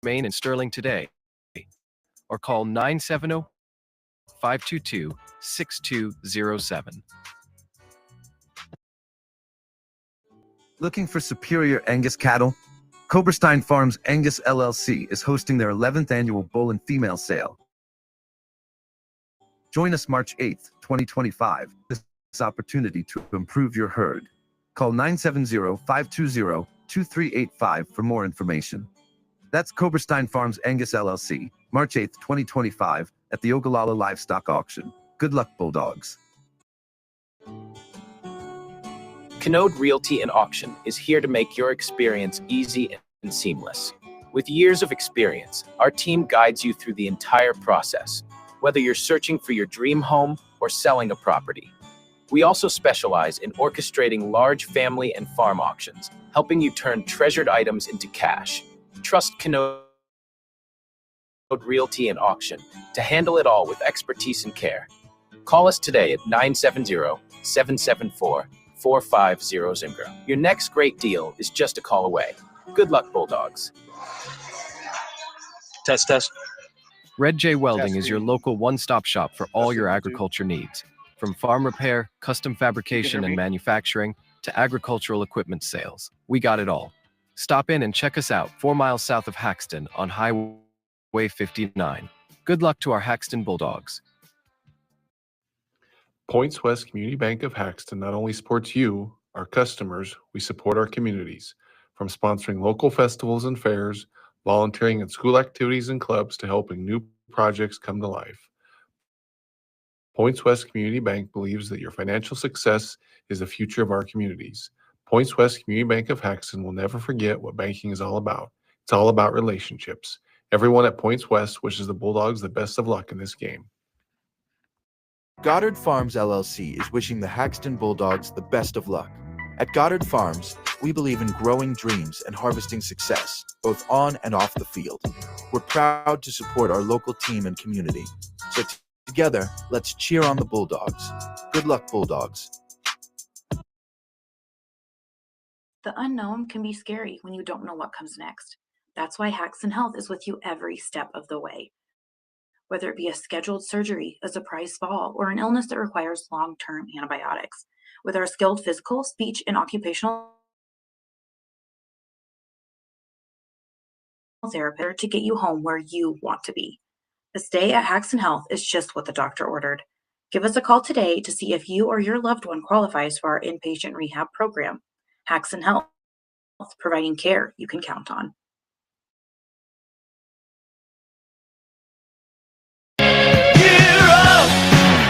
Maine and Sterling today, or call 970-522-6207. Looking for superior Angus cattle? Coberstein Farms Angus LLC is hosting their 11th annual bull and female sale. Join us March 8th, 2025, this opportunity to improve your herd. Call 970-520-2385 for more information. That's Coberstein Farms Angus LLC, March 8th, 2025, at the Ogallala Livestock Auction. Good luck, Bulldogs. Canode Realty and Auction is here to make your experience easy and seamless. With years of experience, our team guides you through the entire process, whether you're searching for your dream home or selling a property. We also specialize in orchestrating large family and farm auctions, helping you turn treasured items into cash. Trust Canode Realty and Auction to handle it all with expertise and care. Call us today at 970-774-4500. Your next great deal is just a call away. Good luck, Bulldogs. Test. Red J Welding is your local one-stop shop for all your agriculture needs. From farm repair, custom fabrication and manufacturing, to agricultural equipment sales. We got it all. Stop in and check us out 4 miles south of Haxtun on Highway 59. Good luck to our Haxtun Bulldogs. Points West Community Bank of Haxtun not only supports you, our customers, we support our communities. From sponsoring local festivals and fairs, volunteering in school activities and clubs, to helping new projects come to life. Points West Community Bank believes that your financial success is the future of our communities. Points West Community Bank of Haxtun will never forget what banking is all about. It's all about relationships. Everyone at Points West wishes the Bulldogs the best of luck in this game. Goddard Farms LLC is wishing the Haxtun Bulldogs the best of luck. At Goddard Farms, we believe in growing dreams and harvesting success, both on and off the field. We're proud to support our local team and community. So together, let's cheer on the Bulldogs. Good luck, Bulldogs. The unknown can be scary when you don't know what comes next. That's why Haxtun Health is with you every step of the way. Whether it be a scheduled surgery, a surprise fall, or an illness that requires long-term antibiotics. With our skilled physical, speech, and occupational therapist to get you home where you want to be. A stay at Haxtun Health is just what the doctor ordered. Give us a call today to see if you or your loved one qualifies for our inpatient rehab program. Haxtun Health, providing care you can count on.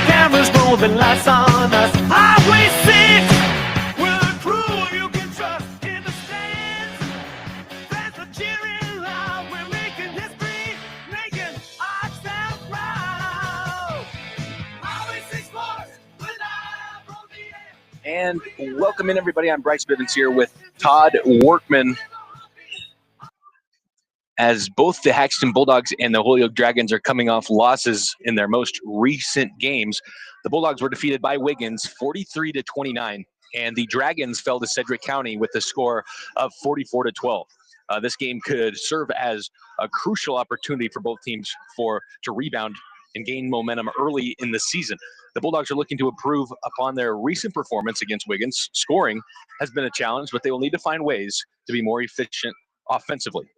Cameras moving, lights on us. Highway 6. We're a crew you can trust in the stands. Fans are cheering loud. We're making history, making our sound proud. Highway 6 Sports, we're live from the air. And welcome in, everybody. I'm Bryce Bivens here with Todd Workman. As both the Haxtun Bulldogs and the Holyoke Dragons are coming off losses in their most recent games, the Bulldogs were defeated by Wiggins 43-29, and the Dragons fell to Sedgwick County with a score of 44-12. This game could serve as a crucial opportunity for both teams to rebound and gain momentum early in the season. The Bulldogs are looking to improve upon their recent performance against Wiggins. Scoring has been a challenge, but they will need to find ways to be more efficient offensively.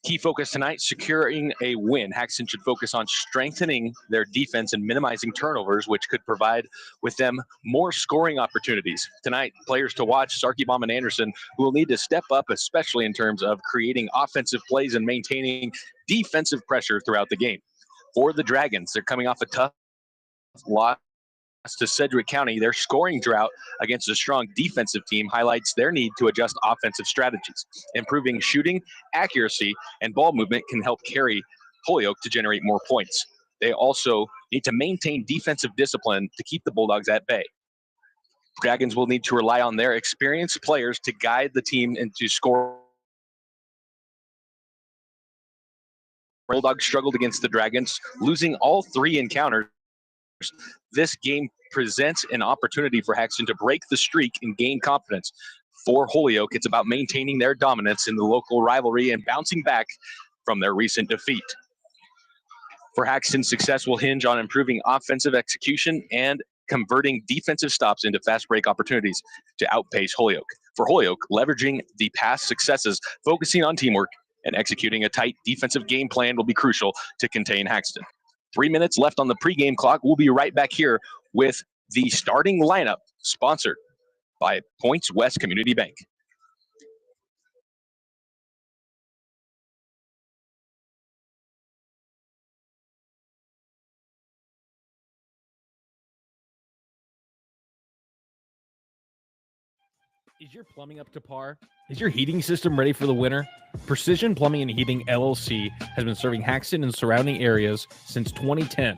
Key focus tonight, securing a win. Haxtun should focus on strengthening their defense and minimizing turnovers, which could provide with them more scoring opportunities. Tonight, players to watch, Sarkibom and Anderson, who will need to step up, especially in terms of creating offensive plays and maintaining defensive pressure throughout the game. For the Dragons, they're coming off a tough loss to Sedgwick County. Their scoring drought against a strong defensive team highlights their need to adjust offensive strategies. Improving shooting, accuracy, and ball movement can help carry Holyoke to generate more points. They also need to maintain defensive discipline to keep the Bulldogs at bay. Dragons will need to rely on their experienced players to guide the team into score. Bulldogs struggled against the Dragons, losing all 3 encounters. This game presents an opportunity for Haxtun to break the streak and gain confidence. For Holyoke, it's about maintaining their dominance in the local rivalry and bouncing back from their recent defeat. For Haxton, success will hinge on improving offensive execution and converting defensive stops into fast break opportunities to outpace Holyoke. For Holyoke, leveraging the past successes, focusing on teamwork, and executing a tight defensive game plan will be crucial to contain Haxton. 3 minutes left on the pregame clock. We'll be right back here with the starting lineup, sponsored by Points West Community Bank. Is your plumbing up to par? Is your heating system ready for the winter? Precision Plumbing and Heating LLC has been serving Haxton and surrounding areas since 2010.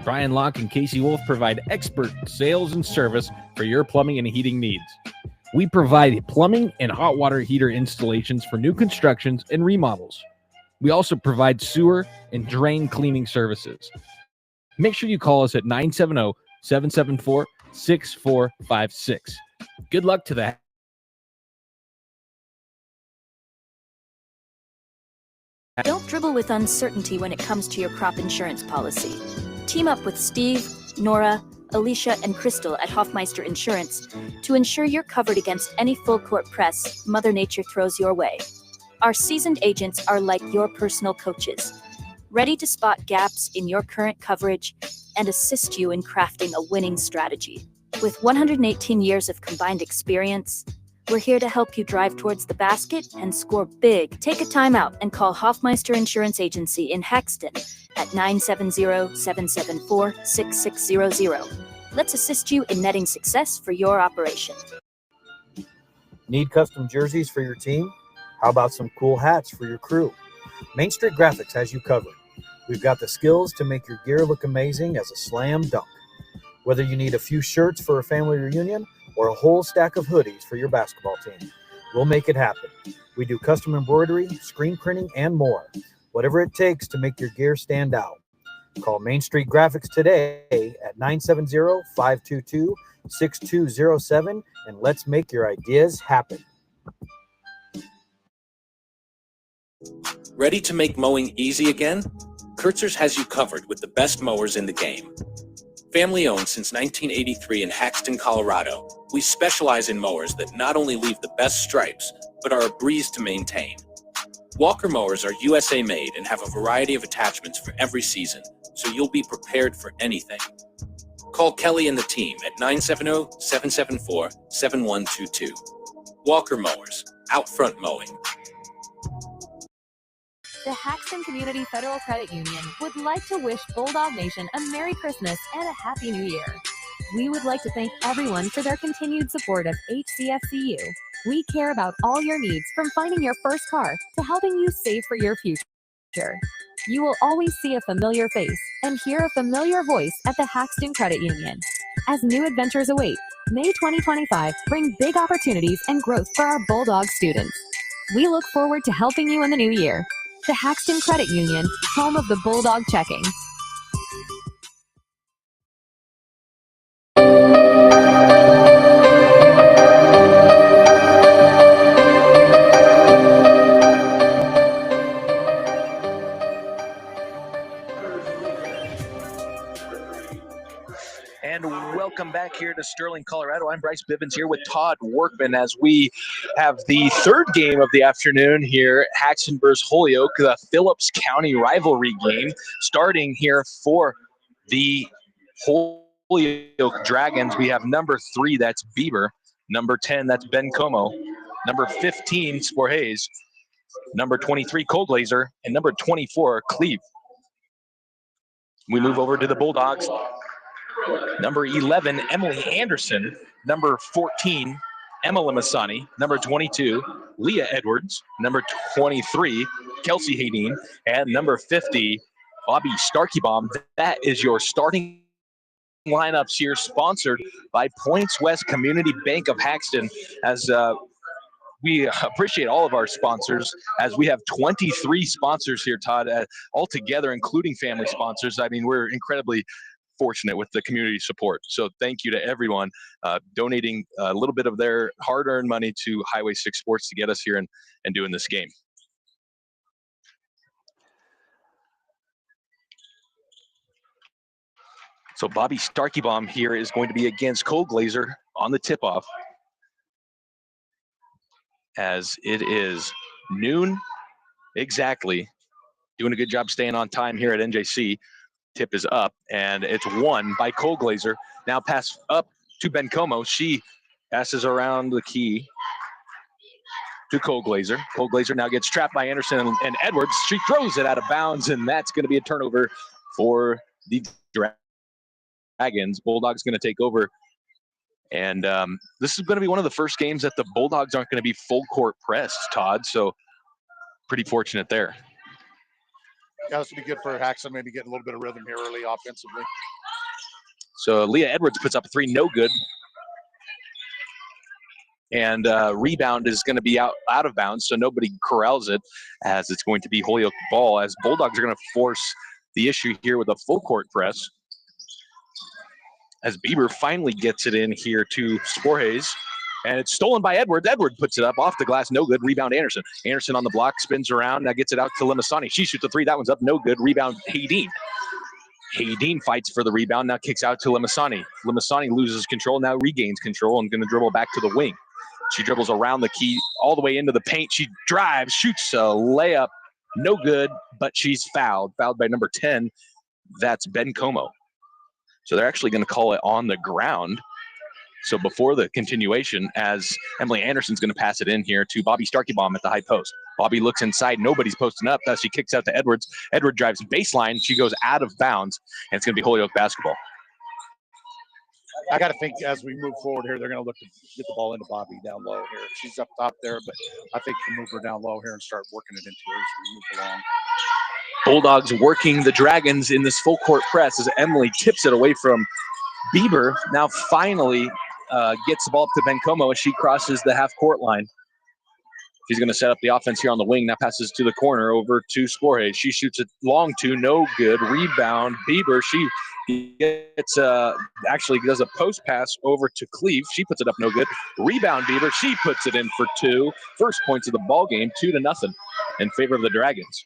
Brian Locke and Casey Wolf provide expert sales and service for your plumbing and heating needs. We provide plumbing and hot water heater installations for new constructions and remodels. We also provide sewer and drain cleaning services. Make sure you call us at 970-774-6456. Good luck to the Don't dribble with uncertainty when it comes to your crop insurance policy. Team up with Steve, Nora, Alicia, and Crystal at Hoffmeister Insurance to ensure you're covered against any full-court press Mother Nature throws your way. Our seasoned agents are like your personal coaches, ready to spot gaps in your current coverage and assist you in crafting a winning strategy. With 118 years of combined experience, we're here to help you drive towards the basket and score big. Take a timeout and call Hoffmeister Insurance Agency in Haxton at 970-774-6600. Let's assist you in netting success for your operation. Need custom jerseys for your team? How about some cool hats for your crew? Main Street Graphics has you covered. We've got the skills to make your gear look amazing as a slam dunk. Whether you need a few shirts for a family reunion or a whole stack of hoodies for your basketball team, we'll make it happen. We do custom embroidery, screen printing, and more. Whatever it takes to make your gear stand out. Call Main Street Graphics today at 970-522-6207 and let's make your ideas happen. Ready to make mowing easy again? Kurtzer's has you covered with the best mowers in the game. Family owned since 1983 in Haxton, Colorado, we specialize in mowers that not only leave the best stripes, but are a breeze to maintain. Walker mowers are USA made and have a variety of attachments for every season, so you'll be prepared for anything. Call Kelly and the team at 970-774-7122. Walker Mowers, out front mowing. The Haxton Community Federal Credit Union would like to wish Bulldog Nation a Merry Christmas and a Happy New Year. We would like to thank everyone for their continued support of HCFCU. We care about all your needs, from finding your first car to helping you save for your future. You will always see a familiar face and hear a familiar voice at the Haxton Credit Union. As new adventures await, May 2025 bring big opportunities and growth for our Bulldog students. We look forward to helping you in the new year. The Haxton Credit Union, home of the Bulldog Checking. And welcome back here to Sterling, Colorado. I'm Bryce Bivens here with Todd Workman as we have the third game of the afternoon here, Haxtun vs Holyoke, the Phillips County rivalry game, starting here for the Holyoke Dragons. We have number 3, that's Bieber, number 10, that's Ben Como, number 15, Sporhays, number 23, Colglazer, and number 24, Cleve. We move over to the Bulldogs. Number 11, Emily Anderson. Number 14, Emma Limasani. Number 22, Leah Edwards. Number 23, Kelsey Hayden. And number 50, Bobby Starkeybaum. That is your starting lineups here, sponsored by Points West Community Bank of Haxton. As we appreciate all of our sponsors, as we have 23 sponsors here, Todd, altogether, including family sponsors. I mean, we're incredibly fortunate with the community support. So thank you to everyone donating a little bit of their hard-earned money to Highway 6 Sports to get us here and doing this game. So Bobby Starkeybaum here is going to be against Cole Glazer on the tip-off, as it is noon exactly. Doing a good job staying on time here at NJC. Tip is up, and it's won by Cole Glazer. Now pass up to Ben Como. She passes around the key to Cole Glazer. Cole Glazer now gets trapped by Anderson and Edwards. She throws it out of bounds, and that's going to be a turnover for the Dragons. Bulldogs going to take over. And this is going to be one of the first games that the Bulldogs aren't going to be full court pressed, Todd. So pretty fortunate there. Yeah, this would be good for Haxtun, maybe getting a little bit of rhythm here early offensively. So Leah Edwards puts up a three, no good. And rebound is going to be out of bounds, so nobody corrals it, as it's going to be Holyoke ball, as Bulldogs are going to force the issue here with a full court press. As Bieber finally gets it in here to Sporhays, and it's stolen by Edwards. Edward puts it up off the glass, no good. Rebound Anderson. Anderson on the block, spins around, now gets it out to Limasani. She shoots a three, that one's up, no good. Rebound Haydeen. Haydeen fights for the rebound, now kicks out to Limasani. Limasani loses control, now regains control, and going to dribble back to the wing. She dribbles around the key all the way into the paint. She drives, shoots a layup, no good, but she's fouled by number 10. That's Ben Como. So they're actually going to call it on the ground. So before the continuation, as Emily Anderson's going to pass it in here to Bobby Starkeybaum at the high post. Bobby looks inside. Nobody's posting up. As she kicks out to Edwards. Edward drives baseline. She goes out of bounds, and it's going to be Holyoke basketball. I got to think as we move forward here, they're going to look to get the ball into Bobby down low here. She's up top there, but I think you move her down low here and start working it into her as we move along. Bulldogs working the Dragons in this full court press as Emily tips it away from Bieber. Now finally gets the ball up to Ben Como as she crosses the half court line. She's going to set up the offense here on the wing. Now passes to the corner over to Sporhays. She shoots it long two, no good. Rebound Bieber. She gets actually does a post pass over to Cleve. She puts it up, no good. Rebound Bieber. She puts it in for two. First points of the ball game, 2-0 in favor of the Dragons.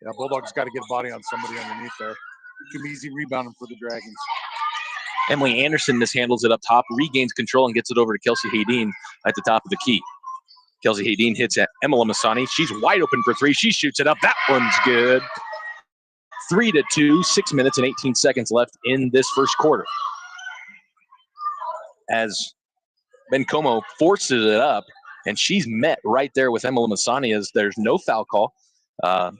Yeah, Bulldogs got to get a body on somebody underneath there. Too easy rebounding for the Dragons. Emily Anderson mishandles it up top, regains control, and gets it over to Kelsey Haydeen at the top of the key. Kelsey Haydeen hits at Emma Masani. She's wide open for three. She shoots it up. That one's good. 3-2, 6 minutes and 18 seconds left in this first quarter. As Ben Como forces it up, and she's met right there with Emma Masani as there's no foul call.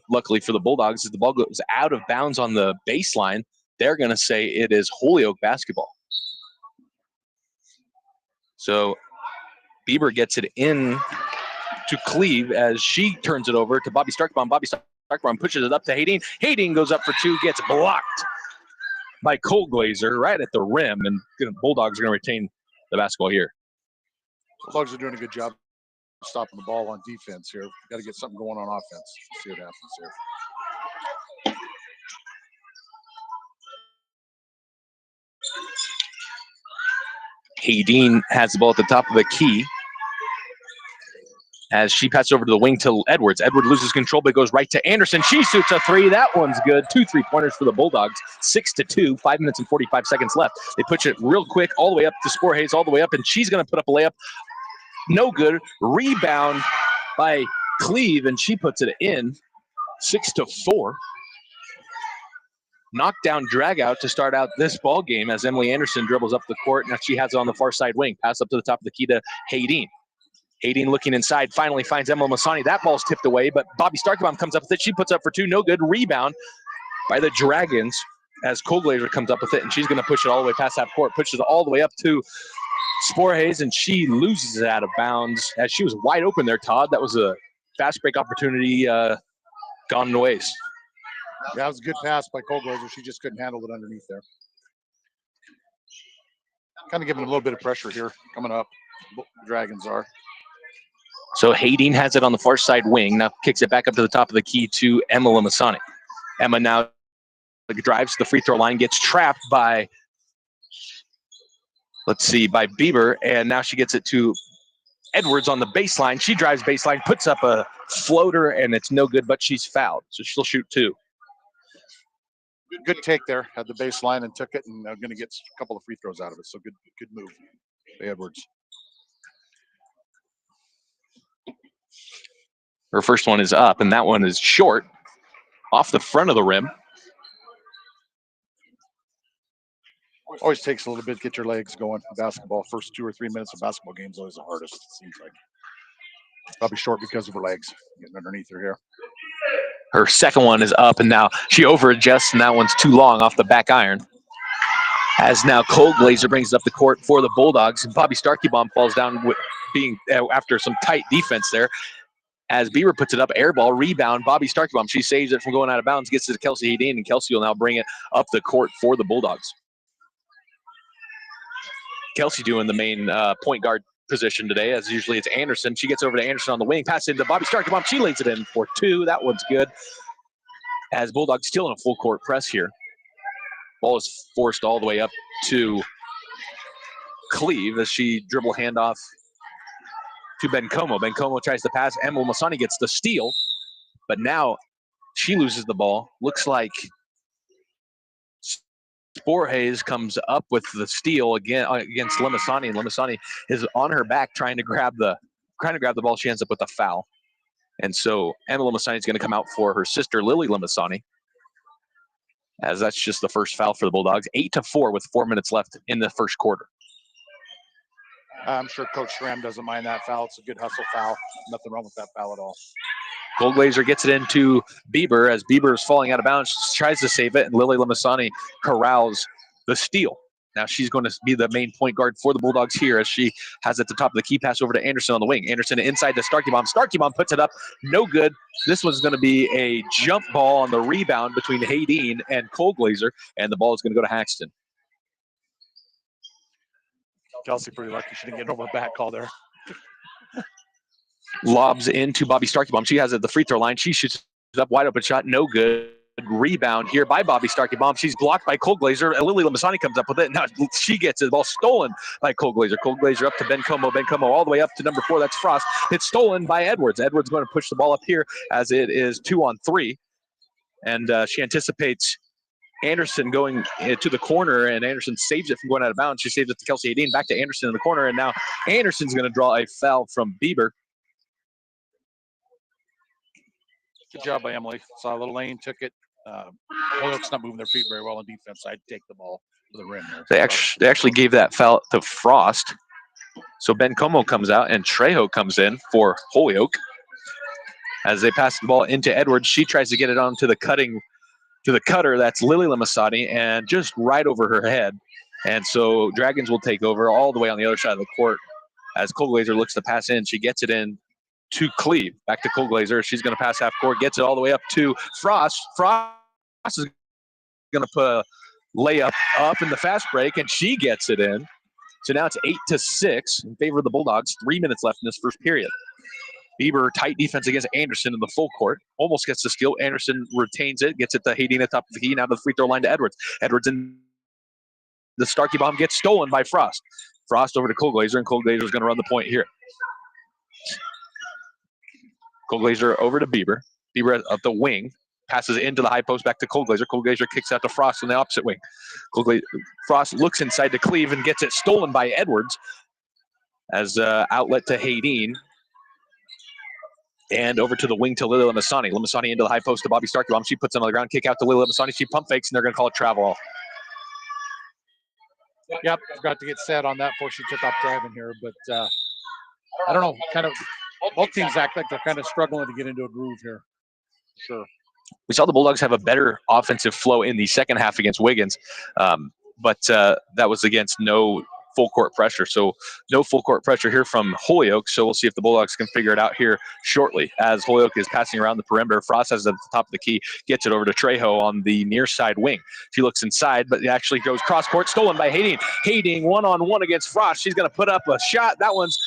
Luckily for the Bulldogs, as the ball goes out of bounds on the baseline, they're going to say it is Holyoke basketball. So Bieber gets it in to Cleve as she turns it over to Bobby Starkbaum. Bobby Starkbaum pushes it up to Haydeen. Haydeen goes up for two, gets blocked by Cole Glazer right at the rim, and Bulldogs are going to retain the basketball here. Bulldogs are doing a good job stopping the ball on defense here. Got to get something going on offense. Let's see what happens here. Haydeen has the ball at the top of the key as she passes over to the wing to Edwards. Edward loses control, but goes right to Anderson. She shoots a three. That one's good. 2 3-pointers for the Bulldogs. 6-2, 5 minutes and 45 seconds left. They push it real quick all the way up to Sporhays, all the way up, and she's going to put up a layup. No good. Rebound by Cleve, and she puts it in. 6-4. Knockdown drag out to start out this ball game as Emily Anderson dribbles up the court. Now she has it on the far side wing. Pass up to the top of the key to Haydeen. Haydeen looking inside, finally finds Emma Masani. That ball's tipped away, but Bobby Starkbaum comes up with it. She puts up for two, no good. Rebound by the Dragons as Cole Glazer comes up with it, and she's going to push it all the way past that court. Pushes it all the way up to Sporhays, and she loses it out of bounds as she was wide open there, Todd. That was a fast break opportunity gone to waste. Yeah, that was a good pass by Cole Glazer. She just couldn't handle it underneath there. Kind of giving a little bit of pressure here coming up. The Dragons are. So Haydeen has it on the far side wing. Now kicks it back up to the top of the key to Emma Limasani. Emma now drives to the free throw line, gets trapped by, by Bieber, and now she gets it to Edwards on the baseline. She drives baseline, puts up a floater, and it's no good, but she's fouled, so she'll shoot 2. Good take there. Had the baseline and took it, and going to get a couple of free throws out of it. So good move by Edwards. Her first one is up, and that one is short, off the front of the rim. Always takes a little bit to get your legs going for basketball. First 2 or 3 minutes of basketball games always the hardest, it seems like. Probably short because of her legs getting underneath her here. Her second one is up, and now she over-adjusts, and that one's too long off the back iron. As now Cole Glazer brings it up the court for the Bulldogs, and Bobby Starkey-Baum falls down with after some tight defense there. As Bieber puts it up, air ball, rebound, Bobby Starkey-Baum. She saves it from going out of bounds, gets it to Kelsey Hedin, and Kelsey will now bring it up the court for the Bulldogs. Kelsey doing the main point guard position today, as usually it's Anderson. She gets over to Anderson on the wing, passes into Bobby Starkey-Baum. She lays it in for 2. That one's good. As Bulldogs still in a full court press here. Ball is forced all the way up to Cleve as she dribble handoff to Bencomo. Bencomo tries to pass. Emma Masani gets the steal, but now she loses the ball. Looks like Sporhays comes up with the steal again against Limasani, and Limasani is on her back trying to grab the ball. She ends up with a foul, and so Emma Limasani is going to come out for her sister Lily Limasani, as that's just the first foul for the Bulldogs. 8-4 with 4 minutes left in the first quarter. I'm sure Coach Schramm doesn't mind that foul. It's a good hustle foul. Nothing wrong with that foul at all. Cole Glazer gets it into Bieber as Bieber is falling out of bounds, tries to save it, and Lily Limasani corrals the steal. Now she's going to be the main point guard for the Bulldogs here as she has at the top of the key pass over to Anderson on the wing. Anderson inside to Starkey-Baum. Starkey-Baum puts it up. No good. This one's going to be a jump ball on the rebound between Hedin and Cole Glazer, and the ball is going to go to Haxtun. Kelsey pretty lucky she didn't get over a back call there. Lobs into Bobby Starkey-Baum. She has it at the free throw line. She shoots up, wide open shot, no good. Rebound here by Bobby Starkey-Baum. She's blocked by Cole Glazer. Lily Limasani comes up with it. Now she gets it. The ball stolen by Cole Glazer. Cole Glazer up to Bencomo. Bencomo all the way up to number 4. That's Frost. It's stolen by Edwards. Edwards going to push the ball up here as it is 2-on-3. And she anticipates Anderson going to the corner, and Anderson saves it from going out of bounds. She saves it to Kelsey Hedin. Back to Anderson in the corner, and now Anderson's going to draw a foul from Bieber. Good job by Emily. Saw a little lane, took it. Holyoke's not moving their feet very well on defense. I'd take the ball to the rim there. They actually gave that foul to Frost. So Bencomo comes out, and Trejo comes in for Holyoke. As they pass the ball into Edwards, she tries to get it on to the cutter. That's Lily Limasani, and just right over her head. And so Dragons will take over all the way on the other side of the court. As Cole Glazer looks to pass in, she gets it in to Cleve. Back to Cole Glazer. She's going to pass half court, gets it all the way up to Frost. Frost is going to put a layup up in the fast break, and she gets it in. So now it's 8-6 in favor of the Bulldogs. 3 minutes left in this first period. Bieber, tight defense against Anderson in the full court. Almost gets the steal. Anderson retains it, gets it to Hedin at top of the key. Now to the free throw line to Edwards. Edwards in the Starkey-Baum gets stolen by Frost. Frost over to Cole Glazer, and Cole Glazer is going to run the point here. Cole Glazer over to Bieber. Bieber at the wing. Passes into the high post back to Cole Glazer. Cole Glazer kicks out to Frost on the opposite wing. Frost looks inside to Cleve and gets it stolen by Edwards as outlet to Hedin. And over to the wing to Lily Limasani. Limasani into the high post to Bobby Starkey-Baum. She puts it on the ground, kick out to Lily Limasani. She pump fakes, and they're going to call it travel. Yep, forgot to get set on that before she took off driving here. But I don't know, kind of both teams act like they're kind of struggling to get into a groove here. Sure. We saw the Bulldogs have a better offensive flow in the second half against Wiggins, but that was against no full court pressure. So no full court pressure here from Holyoke. So we'll see if the Bulldogs can figure it out here shortly as Holyoke is passing around the perimeter. Frost has it at the top of the key, gets it over to Trejo on the near side wing. She looks inside, but it actually goes cross court, stolen by Hedin. Hedin one-on-one against Frost. She's going to put up a shot. That one's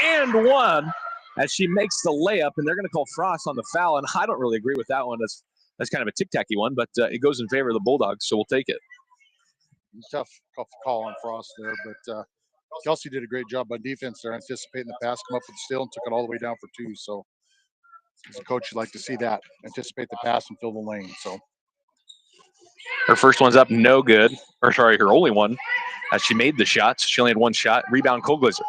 and one as she makes the layup, and they're going to call Frost on the foul. And I don't really agree with that one as That's kind of a tic-tacky one, but it goes in favor of the Bulldogs, so we'll take it. Tough call on Frost there, but Kelsey did a great job on defense there, anticipating the pass, come up with the steal, and took it all the way down for 2. So as a coach, you'd like to see that, anticipate the pass and fill the lane. So her first one's up, no good. Or sorry, her only one, as she made the shots. She only had one shot. Rebound, Cole Glazer.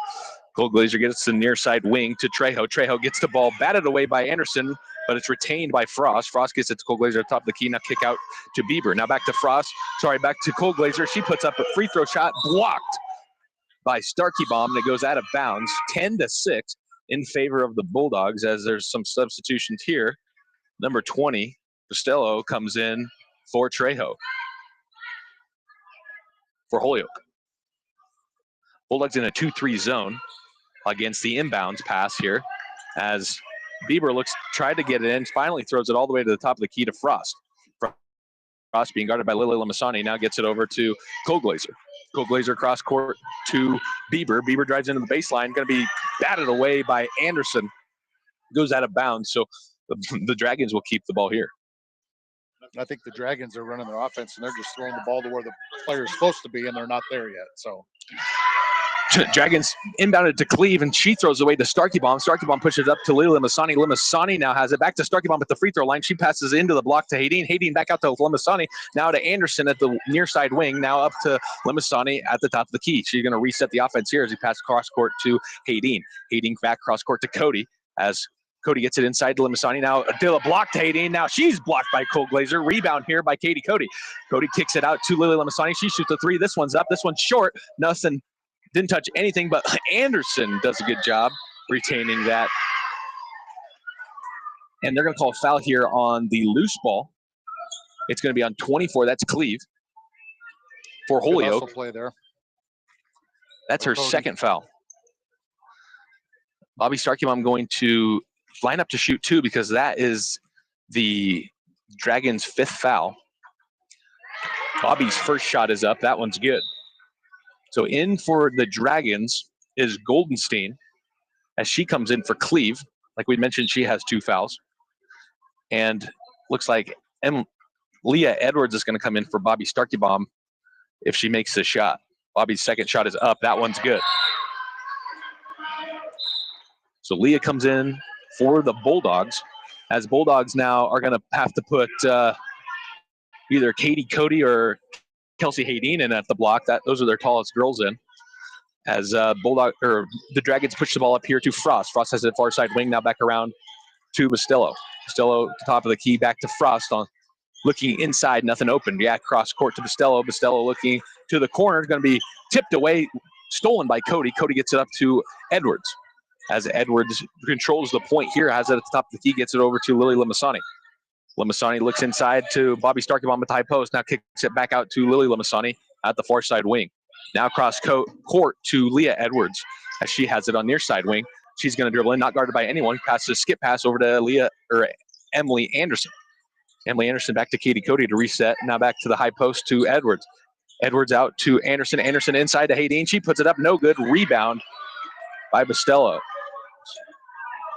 Cole Glazer gets the near side wing to Trejo. Trejo gets the ball batted away by Anderson, but it's retained by Frost. Frost gets it to Cole Glazer at the top of the key. Now kick out to Bieber. Now back to Frost. Sorry, back to Cole Glazer. She puts up a free throw shot, blocked by Starkey Bomb, and it goes out of bounds. 10-6 in favor of the Bulldogs, as there's some substitutions here. Number 20, Costello, comes in for Trejo for Holyoke. Bulldogs in a 2-3 zone against the inbounds pass here, as Bieber tried to get it in, finally throws it all the way to the top of the key to Frost. Frost being guarded by Lily Lamasani, now gets it over to Cole Glazer. Cole Glazer cross court to Bieber. Bieber drives into the baseline, going to be batted away by Anderson. Goes out of bounds, so the Dragons will keep the ball here. I think the Dragons are running their offense, and they're just throwing the ball to where the player is supposed to be, and they're not there yet. So Dragons inbounded to Cleve, and she throws away to Starkey Bomb. Starkey Bomb pushes it up to Lily Limasani. Limasani now has it back to Starkey Bomb at the free throw line. She passes into the block to Haydeen. Haydeen back out to Limasani. Now to Anderson at the near side wing. Now up to Limasani at the top of the key. She's going to reset the offense here as he passes cross court to Haydeen. Haydeen back cross court to Cody as Cody gets it inside to Limasani. Now Dilla blocked Haydeen. Now she's blocked by Cole Glazer. Rebound here by Katie Cody. Cody kicks it out to Lily Limasani. She shoots a three. This one's up. This one's short. Nothing. Didn't touch anything, but Anderson does a good job retaining that. And they're going to call a foul here on the loose ball. It's going to be on 24. That's Cleve for Holyoke. Play there. That's her second foul. Bobby Starkey, I'm going to line up to shoot 2 because that is the Dragons' 5th foul. Bobby's first shot is up. That one's good. So in for the Dragons is Goldenstein, as she comes in for Cleve. Like we mentioned, she has 2 fouls. And looks like Leah Edwards is going to come in for Bobby Starkey Bomb if she makes the shot. Bobby's second shot is up. That one's good. So Leah comes in for the Bulldogs, as Bulldogs now are going to have to put either Katie Cody or Kelsey Haydeen in at the block. Those are their tallest girls in. As the Dragons push the ball up here to Frost. Frost has it far side wing, now back around to Bastello. Bastello top of the key, back to Frost on looking inside, nothing open. Yeah, cross court to Bastello. Bastello looking to the corner, is going to be tipped away, stolen by Cody. Cody gets it up to Edwards. As Edwards controls the point here, has it at the top of the key, gets it over to Lily Limasani. Limasani looks inside to Bobby Starkey on the high post, now kicks it back out to Lily Limasani at the far side wing. Now cross court to Leah Edwards, as she has it on near side wing. She's going to dribble in, not guarded by anyone. Passes skip pass over to Emily Anderson. Emily Anderson back to Katie Cody to reset. Now back to the high post to Edwards. Edwards out to Anderson. Anderson inside to Haydeen. She puts it up, no good. Rebound by Bastello,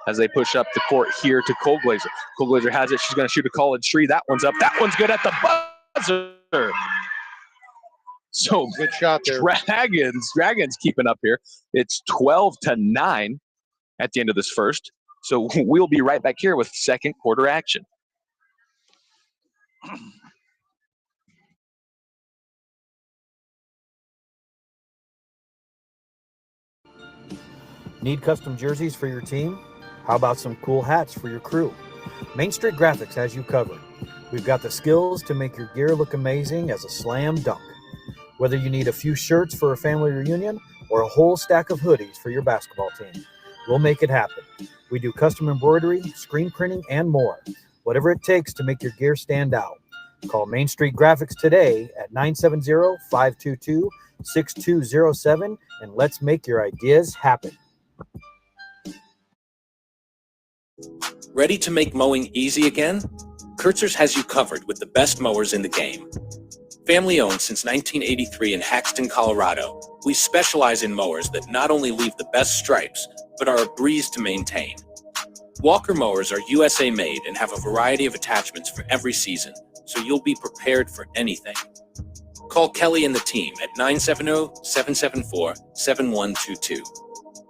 as they push up the court here to Cole Glazer. Cole Glazer has it. She's going to shoot a college three. That one's up. That one's good at the buzzer. So good shot there. Dragons keeping up here. It's 12-9 at the end of this first. So we'll be right back here with second quarter action. Need custom jerseys for your team? How about some cool hats for your crew? Main Street Graphics has you covered. We've got the skills to make your gear look amazing as a slam dunk. Whether you need a few shirts for a family reunion or a whole stack of hoodies for your basketball team, we'll make it happen. We do custom embroidery, screen printing, and more. Whatever it takes to make your gear stand out. Call Main Street Graphics today at 970-522-6207 and let's make your ideas happen. Ready to make mowing easy again? Kurtzer's has you covered with the best mowers in the game. Family owned since 1983 in Haxtun, Colorado, we specialize in mowers that not only leave the best stripes, but are a breeze to maintain. Walker mowers are USA made and have a variety of attachments for every season, so you'll be prepared for anything. Call Kelly and the team at 970-774-7122.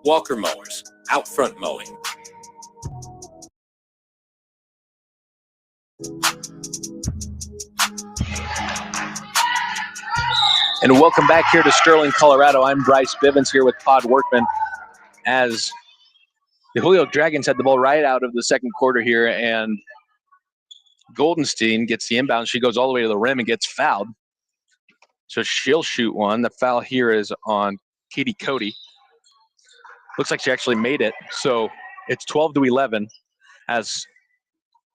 Walker Mowers, out front mowing. And welcome back here to Sterling, Colorado. I'm Bryce Bivens here with Todd Workman as the Holyoke Dragons had the ball right out of the second quarter here, and Goldenstein gets the inbound. She goes all the way to the rim and gets fouled. So she'll shoot one. The foul here is on Katie Cody. Looks like she actually made it. So it's 12-11 as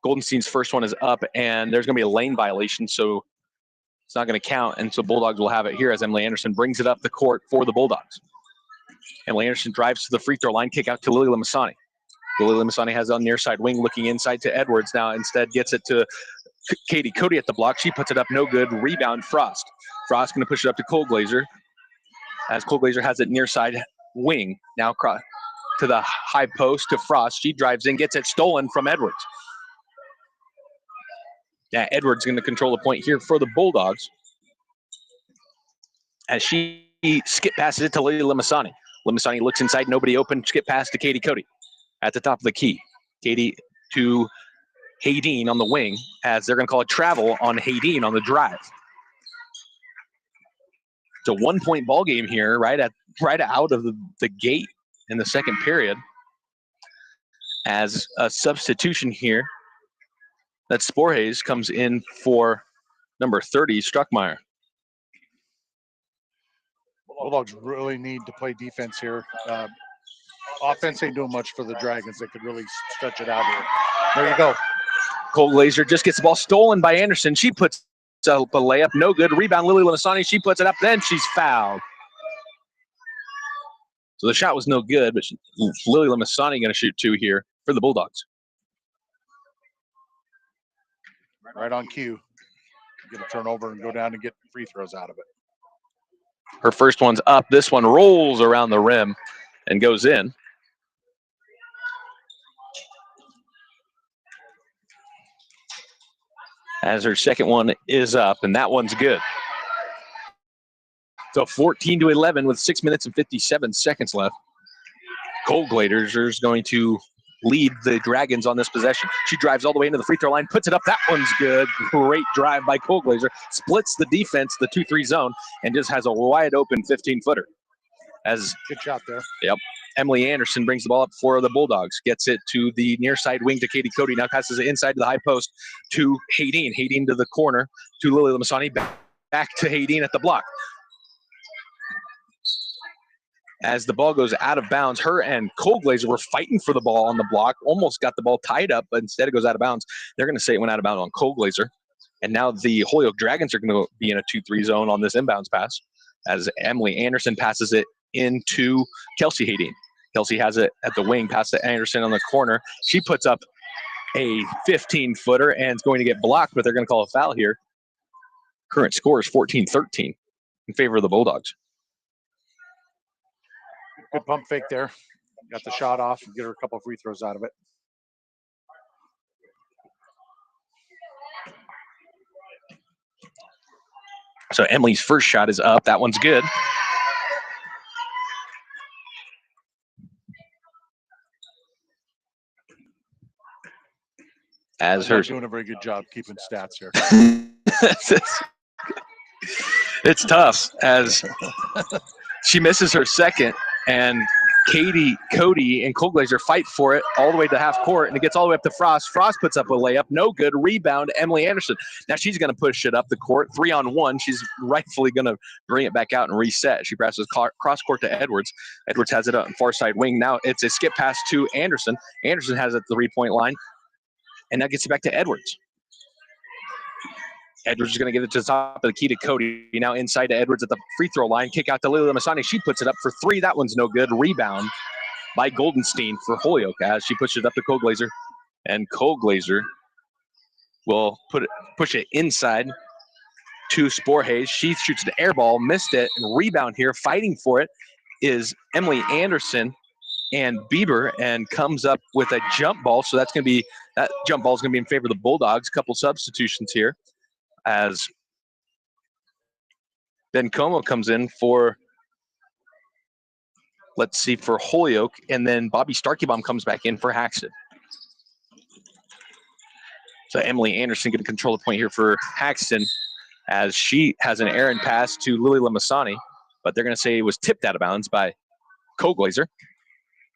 Goldenstein's first one is up, and there's going to be a lane violation, so it's not going to count. And so Bulldogs will have it here as Emily Anderson brings it up the court for the Bulldogs. Emily Anderson drives to the free throw line, kick out to Lily Limasani. Lily Limasani has it on the near side wing, looking inside to Edwards now. Instead gets it to Katie Cody at the block. She puts it up, no good. Rebound, Frost. Frost going to push it up to Cole Glazer as Cole Glazer has it near side wing. Now to the high post to Frost. She drives in, gets it stolen from Edwards. Yeah, Edwards going to control the point here for the Bulldogs as she skip passes it to Lily Limasani. Limasani looks inside, nobody open, skip pass to Katie Cody at the top of the key. Katie to Haydeen on the wing as they're going to call a travel on Haydeen on the drive. It's a 1-point ball game here, right out of the gate in the second period. As a substitution here, that Sporhays comes in for number 30, Struckmeyer. Bulldogs really need to play defense here. Offense ain't doing much for the Dragons. They could really stretch it out here. There you go. Cole Glazer just gets the ball stolen by Anderson. She puts up a layup, no good. Rebound, Lily Limasani. She puts it up, then she's fouled. So the shot was no good, but Lily Limasani going to shoot two here for the Bulldogs. Right on cue. Get a turnover and go down and get free throws out of it. Her first one's up. This one rolls around the rim and goes in. As her second one is up, and that one's good. So 14-11 with 6 minutes and 57 seconds left. Cole Glazer is going to lead the Dragons on this possession. She drives all the way into the free throw line, puts it up. That one's good. Great drive by Cole Glazer. Splits the defense, the 2-3 zone, and just has a wide open 15-footer. Good shot there. Yep. Emily Anderson brings the ball up for the Bulldogs. Gets it to the near side wing to Katie Cody. Now passes it inside to the high post to Haydeen. Haydeen to the corner to Lily Limasani. Back to Haydeen at the block. As the ball goes out of bounds, her and Cole Glazer were fighting for the ball on the block. Almost got the ball tied up, but instead it goes out of bounds. They're going to say it went out of bounds on Cole Glazer. And now the Holyoke Dragons are going to be in a 2-3 zone on this inbounds pass as Emily Anderson passes it into Kelsey Haydeen. Kelsey has it at the wing, past to Anderson on the corner. She puts up a 15-footer and it's going to get blocked, but they're going to call a foul here. Current score is 14-13 in favor of the Bulldogs. Good pump fake there. Got the shot off and get her a couple of free throws out of it. So Emily's first shot is up. That one's good. As her doing a very good job keeping stats here. It's tough as she misses her second, and Katie Cody and Cole Glazer fight for it all the way to half court, and it gets all the way up to Frost. Frost puts up a layup, no good. Rebound, Emily Anderson. Now she's going to push it up the court, 3-on-1. She's rightfully going to bring it back out and reset. She passes cross court to Edwards. Edwards has it on far side wing. Now it's a skip pass to Anderson. Anderson has it at the 3-point line, and now gets it back to Edwards. Edwards is going to get it to the top of the key to Cody. Now inside to Edwards at the free throw line. Kick out to Lily Limasani. She puts it up for three. That one's no good. Rebound by Goldenstein for Holyoke as she pushes it up to Cole Glazer. And Cole Glazer will push it inside to Sporhays. She shoots the air ball, missed it, and rebound here. Fighting for it is Emily Anderson. and Bieber and comes up with a jump ball. So that jump ball is going to be in favor of the Bulldogs. Couple substitutions here as Bencomo comes in for, let's see, for Holyoke, and then Bobby Starkeybaum comes back in for Haxtun. So Emily Anderson going to control the point here for Haxtun as she has an errant pass to Lily Lamasani, but they're going to say it was tipped out of bounds by Koglazer.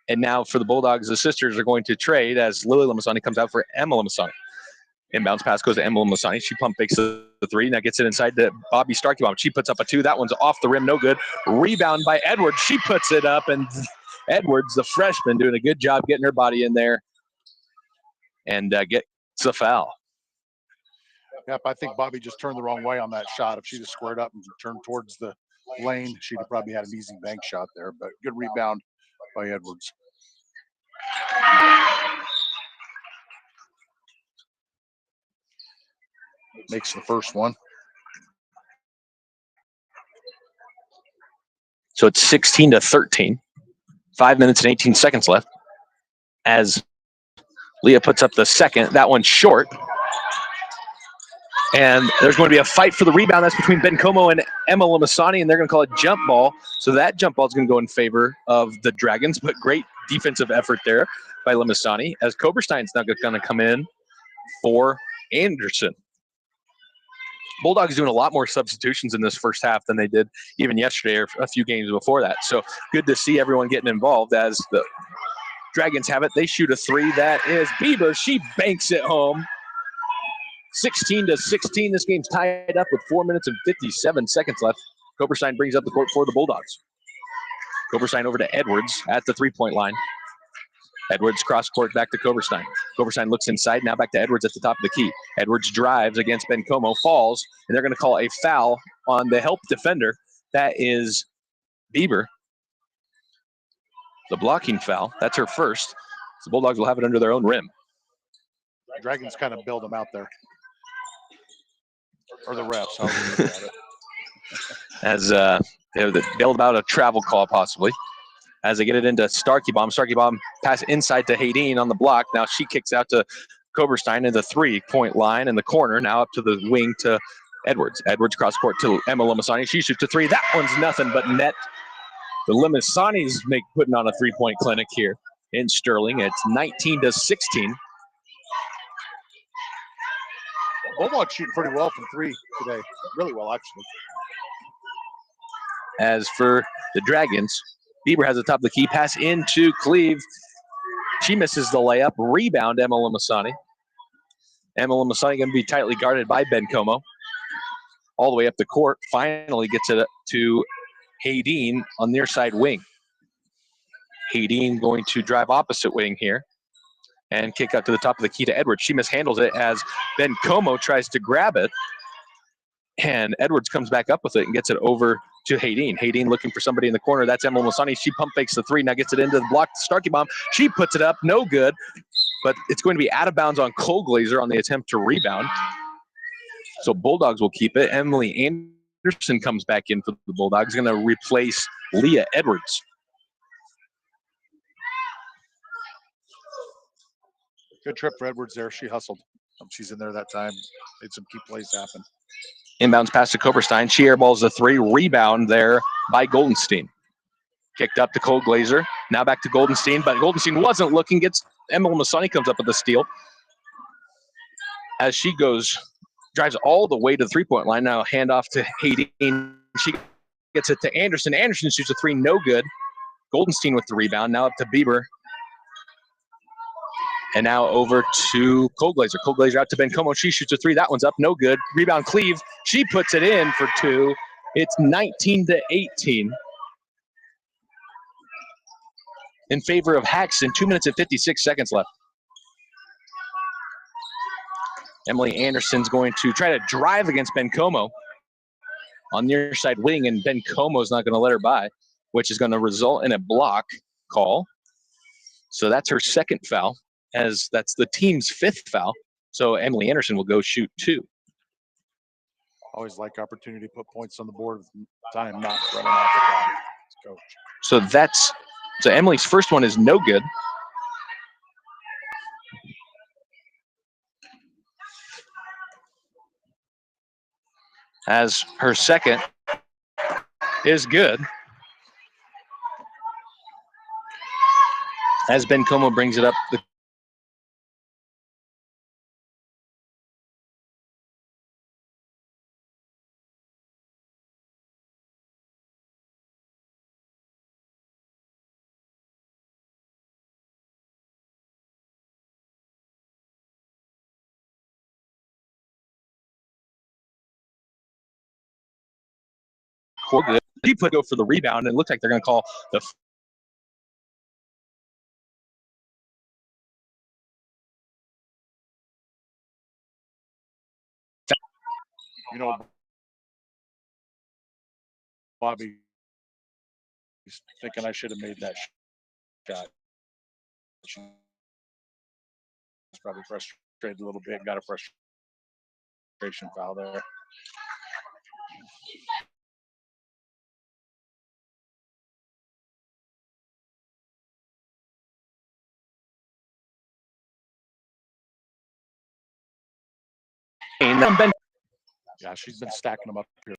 And now for the Bulldogs, the sisters are going to trade as Lily Lamasani comes out for Emma Lamasani. Inbounds pass goes to Emma Lamasani. She pump fakes the three. Now gets it inside to Bobby Starkeybaum. She puts up a two. That one's off the rim. No good. Rebound by Edwards. She puts it up. And Edwards, the freshman, doing a good job getting her body in there and gets the foul. Yep, I think Bobby just turned the wrong way on that shot. If she just squared up and turned towards the lane, she'd have probably had an easy bank shot there. But good rebound by Edwards. Makes the first one. So it's 16-13. 5 minutes and 18 seconds left as Leah puts up the second. That one's short. And there's going to be a fight for the rebound. That's between Bencomo and Emma Lamasani, and they're going to call it jump ball. So that jump ball is going to go in favor of the Dragons, but great defensive effort there by Lamasani as Koberstein's now going to come in for Anderson. Bulldogs doing a lot more substitutions in this first half than they did even yesterday or a few games before that. So good to see everyone getting involved as the Dragons have it. They shoot a three. That is Bieber. She banks it home. 16-16. This game's tied up with 4 minutes and 57 seconds left. Koberstein brings up the court for the Bulldogs. Koberstein over to Edwards at the three-point line. Edwards cross court back to Koberstein. Koberstein looks inside, now back to Edwards at the top of the key. Edwards drives against Bencomo, falls, and they're going to call a foul on the help defender. That is Bieber. The blocking foul. That's her first. The Bulldogs will have it under their own rim. Dragons kind of build them out there. Or the refs, however you look at it. As they're bailed about a travel call possibly. As they get it into Starkeybaum. Starkeybaum pass inside to Haydeen on the block. Now she kicks out to Koberstein in the three-point line in the corner. Now up to the wing to Edwards. Edwards cross court to Emma Lamasani. She shoots a three. That one's nothing but net. The Lamasanis putting on a three-point clinic here in Sterling. It's 19-16. Bulldogs shooting pretty well from three today. Really well, actually. As for the Dragons, Bieber has the top of the key. Pass into Cleve. She misses the layup. Rebound, Emma Lamasani. Emma Lamasani going to be tightly guarded by Bencomo. All the way up the court. Finally gets it to Haydeen on near side wing. Haydeen going to drive opposite wing here and kick out to the top of the key to Edwards. She mishandles it as Bencomo tries to grab it. And Edwards comes back up with it and gets it over to Haydeen. Haydeen looking for somebody in the corner. That's Emma Lamasani. She pump fakes the three. Now gets it into the block. Starkeybaum. She puts it up. No good. But it's going to be out of bounds on Koglazer on the attempt to rebound. So Bulldogs will keep it. Emily Anderson comes back in for the Bulldogs. Going to replace Leah Edwards. Good trip for Edwards there. She hustled. She's in there that time. Made some key plays happen. Inbounds pass to Koberstein. She airballs the three. Rebound there by Goldenstein. Kicked up to Koglazer. Now back to Goldenstein, but Goldenstein wasn't looking. Gets Emma Lamasani comes up with the steal. As she drives all the way to the three-point line. Now handoff to Haydeen. She gets it to Anderson. Anderson shoots a three. No good. Goldenstein with the rebound. Now up to Bieber. And now over to Koglazer. Koglazer out to Bencomo. She shoots a three. That one's up. No good. Rebound Cleve. She puts it in for two. It's 19-18 in favor of Haxtun. 2 minutes and 56 seconds left. Emily Anderson's going to try to drive against Bencomo on near side wing, and Bencomo's not going to let her by, which is going to result in a block call. So that's her second foul, as that's the team's fifth foul. So Emily Anderson will go shoot two. Always like opportunity to put points on the board with time not running off the clock. Coach. So that's So Emily's first one is no good. As her second is good. As Ben Como brings it up the court. He put go for the rebound, and it looked like they're going to call the Bobby he's thinking I should have made that shot. She's probably frustrated a little bit, got a frustration foul there. Yeah, she's been stacking them up here.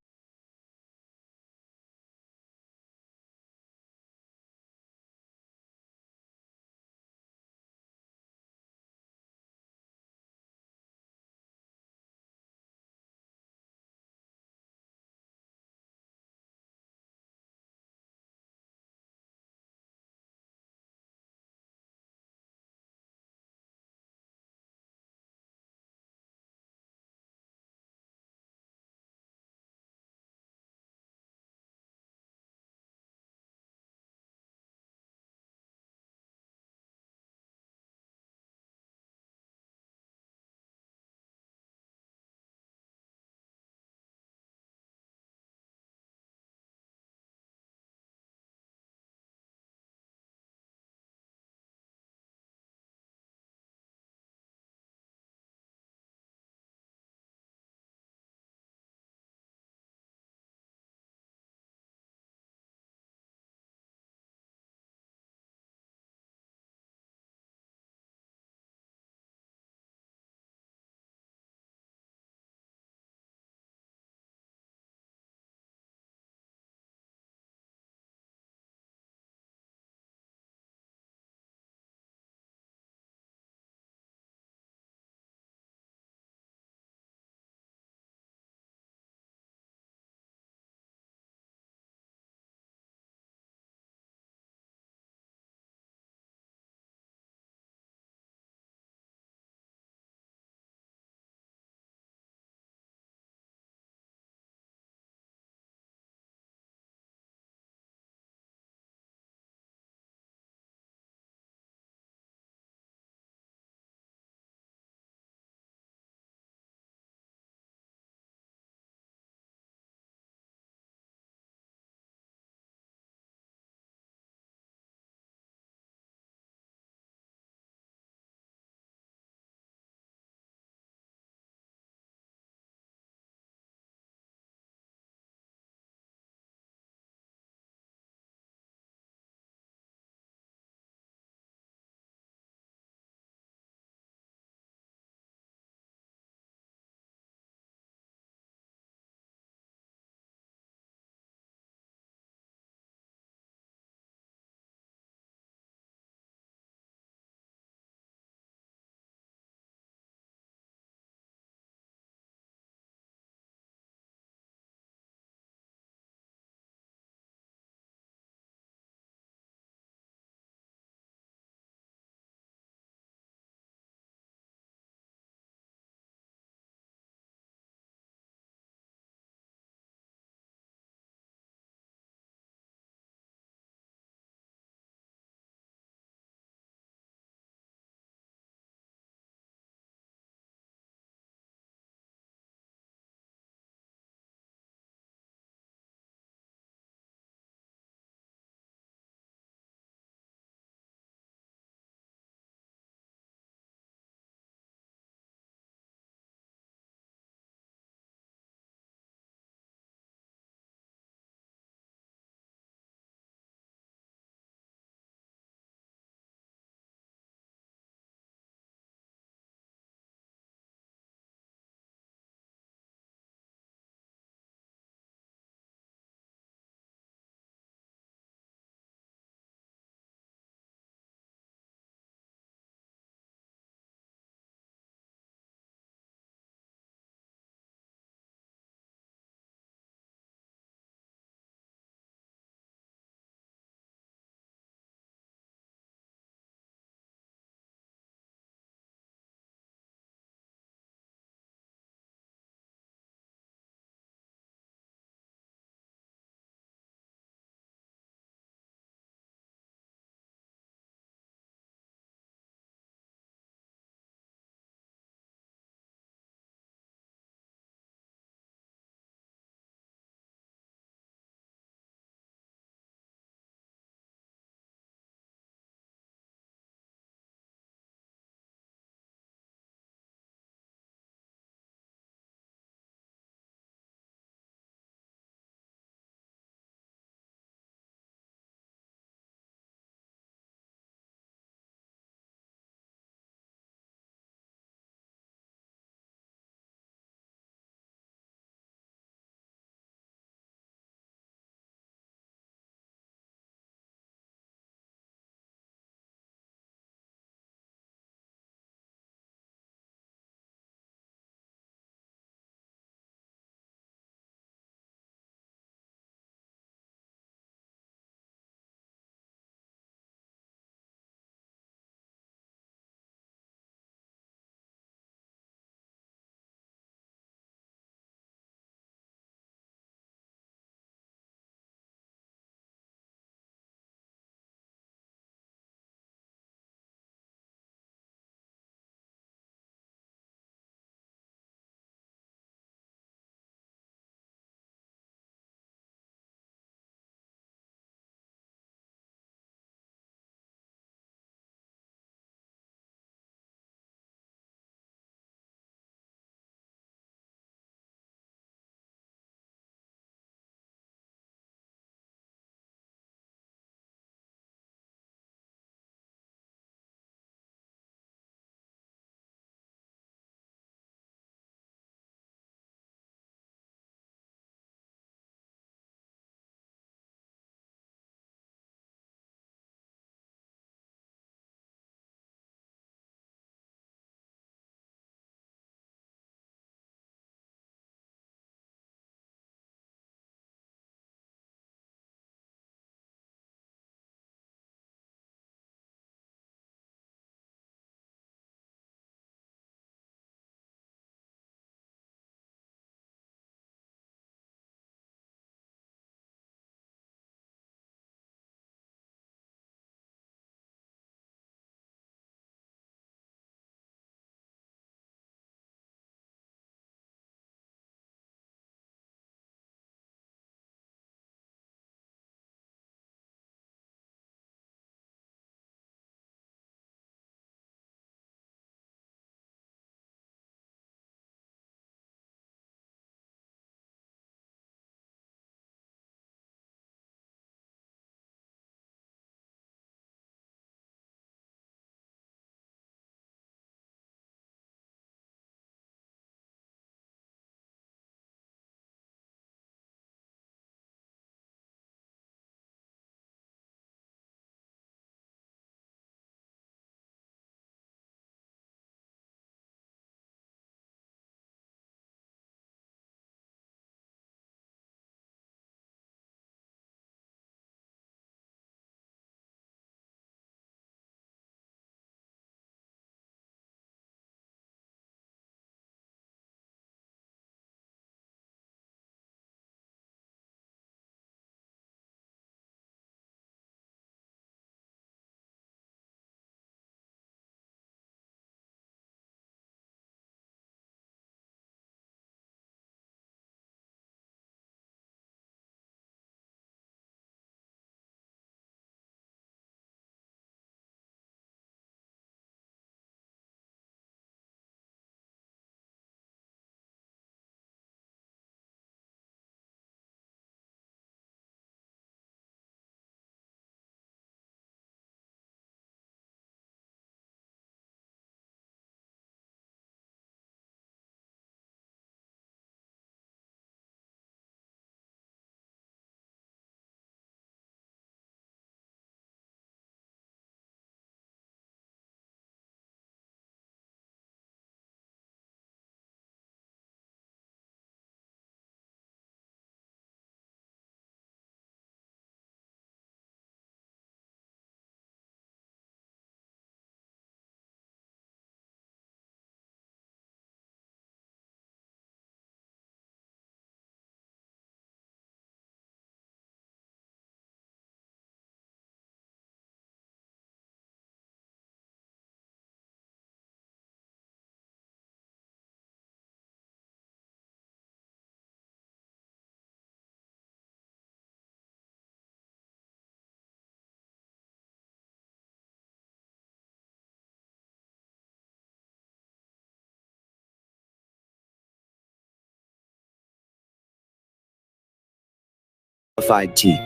qualified team.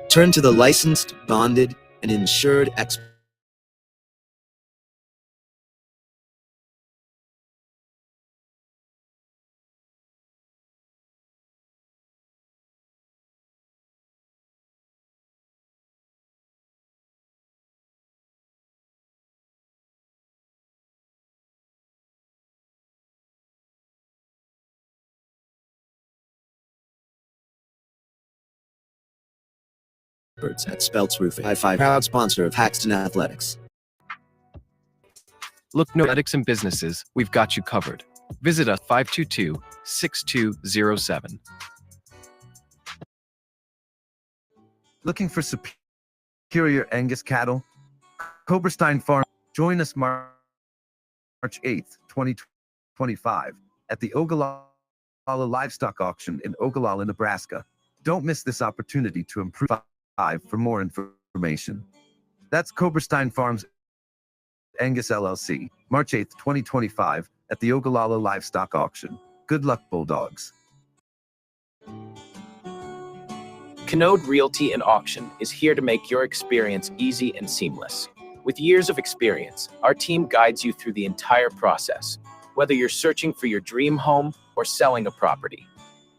Turn to the licensed, bonded, and insured experts. At Speltz Roofing, High-Five, proud sponsor of Haxtun Athletics. Look, no athletics and businesses, we've got you covered. Visit us 522-6207. Looking for superior Angus cattle? Coberstein Farm. Join us March 8th, 2025 at the Ogallala Livestock Auction in Ogallala, Nebraska. Don't miss this opportunity to improve. For more information. That's Coberstein Farms Angus LLC, March 8th, 2025 at the Ogallala Livestock Auction. Good luck, Bulldogs. Canode Realty and Auction is here to make your experience easy and seamless. With years of experience, our team guides you through the entire process, whether you're searching for your dream home or selling a property.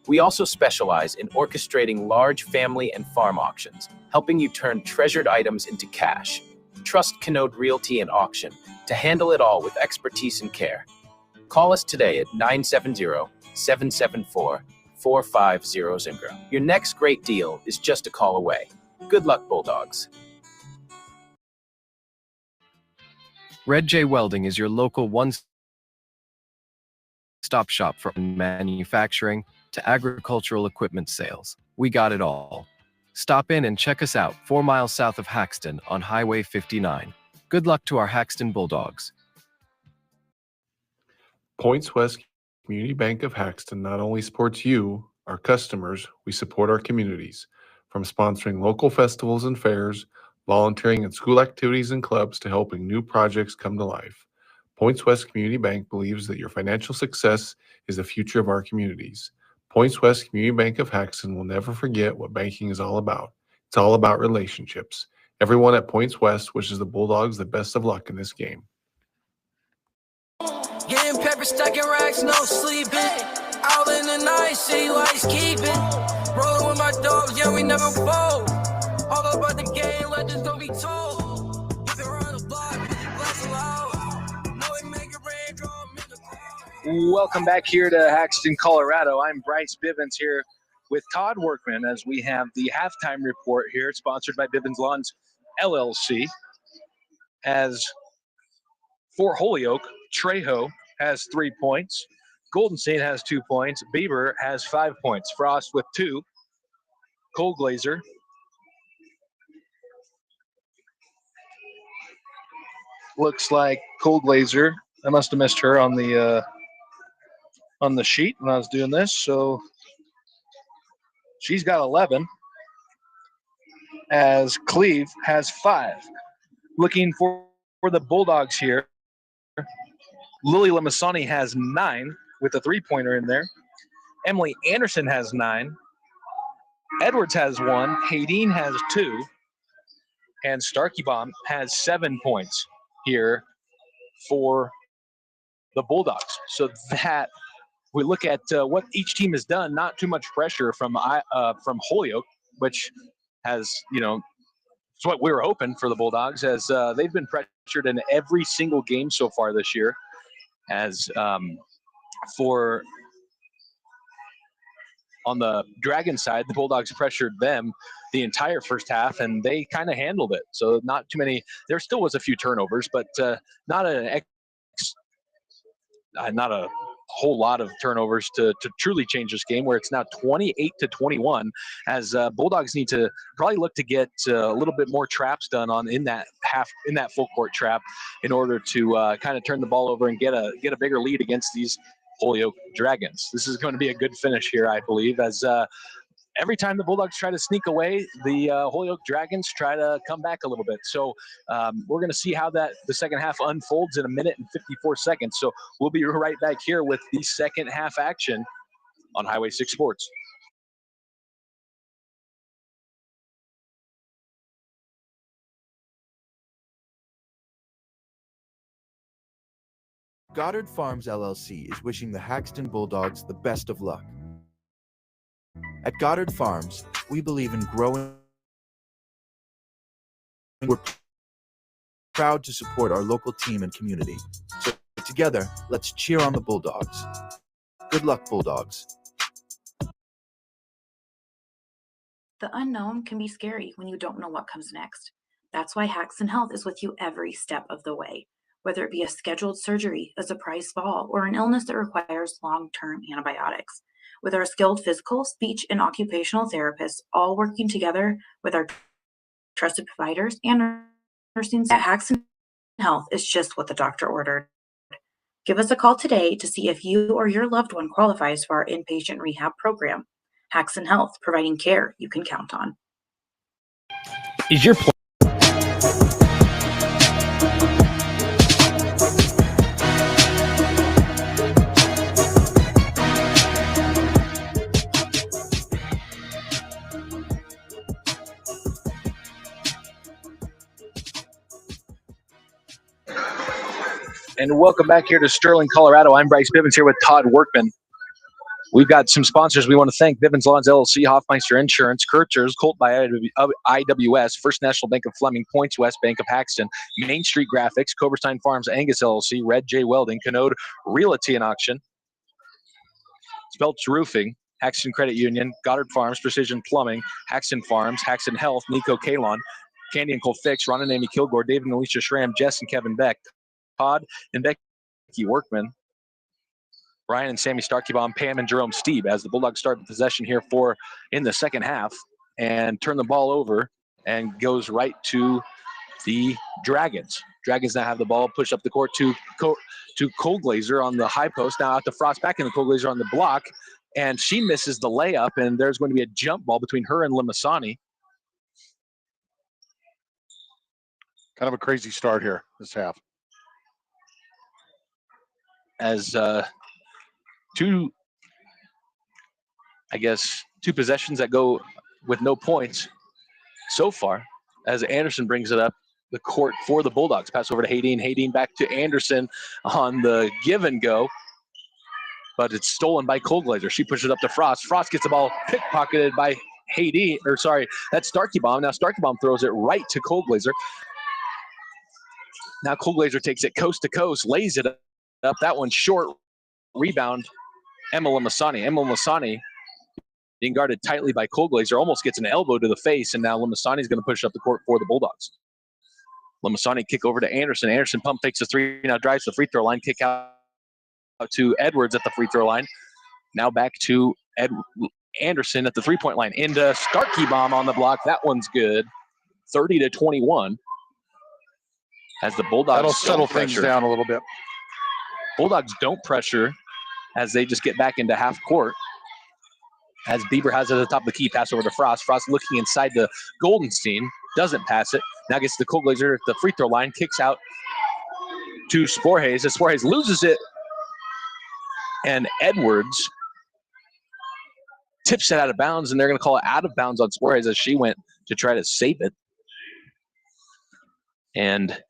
We also specialize in orchestrating large family and farm auctions, helping you turn treasured items into cash. Trust Canode Realty and Auction to handle it all with expertise and care. Call us today at 970-774-4500. Your next great deal is just a call away. Good luck, Bulldogs. Red J Welding is your local one-stop shop for manufacturing to agricultural equipment sales. We got it all. Stop in and check us out 4 miles south of Haxtun on Highway 59. Good luck to our Haxtun Bulldogs. Points West Community Bank of Haxtun not only supports you, our customers, we support our communities. From sponsoring local festivals and fairs, volunteering in school activities and clubs, to helping new projects come to life. Points West Community Bank believes that your financial success is the future of our communities. Points West Community Bank of Haxtun will never forget what banking is all about. It's all about relationships. Everyone at Points West wishes the Bulldogs the best of luck in this game. Getting pepper, stacking racks, no sleeping. Out in the night, city lights keeping. Rolling with my dogs, yeah, we never fold. All about the game, legends don't be told. If it run the block, blast loud. Know it make it rain, draw make a crowd. Welcome back here to Haxtun, Colorado. I'm Bryce Bivens here with Todd Workman as we have the halftime report here, sponsored by Bivens Lawns LLC. As for Holyoke, Trejo has 3 points. Golden State has 2 points. Bieber has 5 points. Frost with 2. Cold Glazer. Looks like Cold Glazer. I must have missed her on the sheet when I was doing this. So she's got 11. As Cleve has 5. Looking for the Bulldogs here. Lily Limasani has 9 with a 3-pointer in there. Emily Anderson has 9. Edwards has 1. Haydeen has 2. And Starkey Bomb has 7 points here for the Bulldogs. So that we look at what each team has done, not too much pressure from Holyoke, which has, it's what we were hoping for the Bulldogs, as they've been pressured in every single game so far this year. As for on the Dragon side, the Bulldogs pressured them the entire first half, and they kind of handled it. So not too many. There still was a few turnovers, but not a whole lot of turnovers to truly change this game, where it's now 28-21, as Bulldogs need to probably look to get a little bit more traps done in that full court trap in order to kind of turn the ball over and get a bigger lead against these Holyoke Dragons. This is going to be a good finish here, I believe, as every time the Bulldogs try to sneak away, the Holyoke Dragons try to come back a little bit. So we're going to see how the second half unfolds in 1 minute and 54 seconds. So we'll be right back here with the second half action on Highway 6 Sports. Goddard Farms LLC is wishing the Haxtun Bulldogs the best of luck. At Goddard Farms, we believe in growing. We're proud to support our local team and community. So together, let's cheer on the Bulldogs. Good luck, Bulldogs. The unknown can be scary when you don't know what comes next. That's why Haxtun Health is with you every step of the way. Whether it be a scheduled surgery, a surprise fall, or an illness that requires long-term antibiotics. With our skilled physical, speech, and occupational therapists all working together with our trusted providers and nursing at Haxtun Health is just what the doctor ordered. Give us a call today to see if you or your loved one qualifies for our inpatient rehab program. Haxtun Health, providing care you can count on. Is your And welcome back here to Sterling, Colorado. I'm Bryce Bivens here with Todd Workman. We've got some sponsors we want to thank: Bivens Lawns LLC, Hoffmeister Insurance, Kirchers, Colt by IWS, First National Bank of Fleming, Points West Bank of Haxton, Main Street Graphics, Coberstein Farms Angus LLC, Red J Welding, Canode Realty and Auction, Speltz Roofing, Haxton Credit Union, Goddard Farms, Precision Plumbing, Haxton Farms, Haxton Health, Nico Kalon, Candy and Cole Fix, Ron and Amy Kilgore, David and Alicia Schramm, Jess and Kevin Beck, Todd and Becky Workman, Brian and Sammy Starkeybaum, Pam and Jerome Steeb, as the Bulldogs start the possession here in the second half and turn the ball over and goes right to the Dragons. Dragons now have the ball, push up the court to Cole Glazer on the high post. Now out to Frost, back in the Cole Glazer on the block, and she misses the layup, and there's going to be a jump ball between her and Limasani. Kind of a crazy start here this half. As two possessions that go with no points so far, as Anderson brings it up the court for the Bulldogs. Pass over to Hadeen. Hadeen back to Anderson on the give and go, but it's stolen by Cole Glazer. She pushes it up to Frost. Frost gets the ball pickpocketed by Hadeen, that's Starkeybaum. Now Starkeybaum throws it right to Cole Glazer. Now Cole Glazer takes it coast to coast, lays it up. That one short. Rebound, Emma Limasani. Emma Limasani being guarded tightly by Cole Glazer, almost gets an elbow to the face, and now Limasani is going to push up the court for the Bulldogs. Limasani kick over to Anderson. Anderson pump fakes the three, now drives to the free throw line, kick out to Edwards at the free throw line. Now back to Anderson at the three-point line. Into Starkeybaum on the block. That one's good. 30-21. As the Bulldogs that'll settle things down a little bit. Bulldogs don't pressure as they just get back into half court. As Bieber has it at the top of the key, pass over to Frost. Frost looking inside to Goldenstein, doesn't pass it. Now gets to Cole Glazer at the free throw line, kicks out to Sporhays. As Sporhays loses it, and Edwards tips it out of bounds, and they're going to call it out of bounds on Sporhays as she went to try to save it. And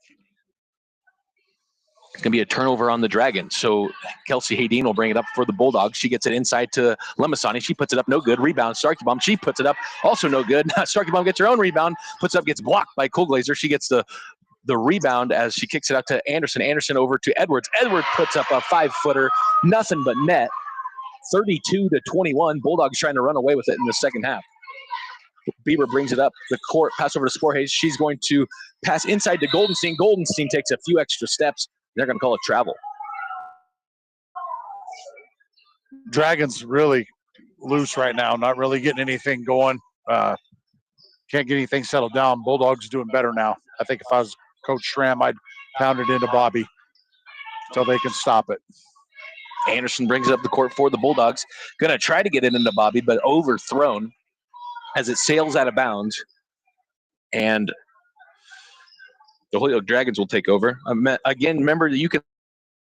it's going to be a turnover on the Dragons. So Kelsey Hadeen will bring it up for the Bulldogs. She gets it inside to Limasani. She puts it up, no good. Rebound, Starkeybaum. She puts it up, also no good. Starkeybaum gets her own rebound, puts up, gets blocked by Cole Glazer. She gets the rebound as she kicks it out to Anderson. Anderson over to Edwards. Edwards puts up a 5-footer, nothing but net. 32-21. Bulldogs trying to run away with it in the second half. Bieber brings it up the court, pass over to Sporhays. She's going to pass inside to Goldenstein. Goldenstein takes a few extra steps. They're going to call it travel. Dragons really loose right now, not really getting anything going. Can't get anything settled down. Bulldogs doing better now. I think if I was Coach Schramm, I'd pound it into Bobby until they can stop it. Anderson brings it up the court for the Bulldogs. Going to try to get it into Bobby, but overthrown as it sails out of bounds. And the Holyoke Dragons will take over. Again, remember that you can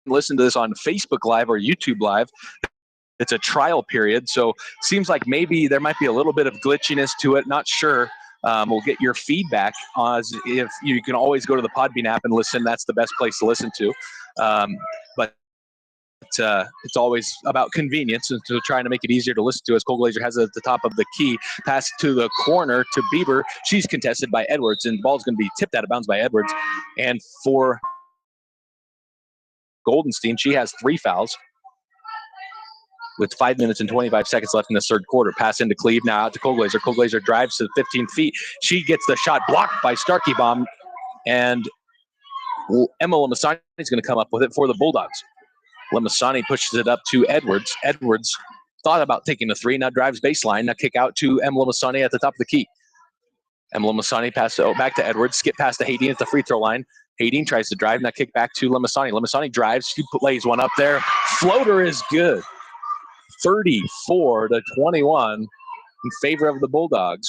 listen to this on Facebook Live or YouTube Live. It's a trial period, so seems like maybe there might be a little bit of glitchiness to it. Not sure. We'll get your feedback. If you can always go to the Podbean app and listen. That's the best place to listen to. But it's always about convenience, and so trying to make it easier to listen to as Cole Glazer has it at the top of the key. Pass to the corner to Bieber. She's contested by Edwards, and the ball's going to be tipped out of bounds by Edwards. And for Goldenstein, she has 3 fouls with 5 minutes and 25 seconds left in the third quarter. Pass into Cleve, now out to Cole Glazer. Cole Glazer drives to 15 feet. She gets the shot blocked by Starkey Bomb, and Emma Limasani is going to come up with it for the Bulldogs. Limasani pushes it up to Edwards. Edwards thought about taking the 3, now drives baseline. Now kick out to Emma Limasani at the top of the key. Emma Limasani passes back to Edwards, skip past to Haydeen at the free throw line. Haydeen tries to drive, now kick back to Limasani. Limasani drives, she lays one up there. Floater is good. 34-21 in favor of the Bulldogs.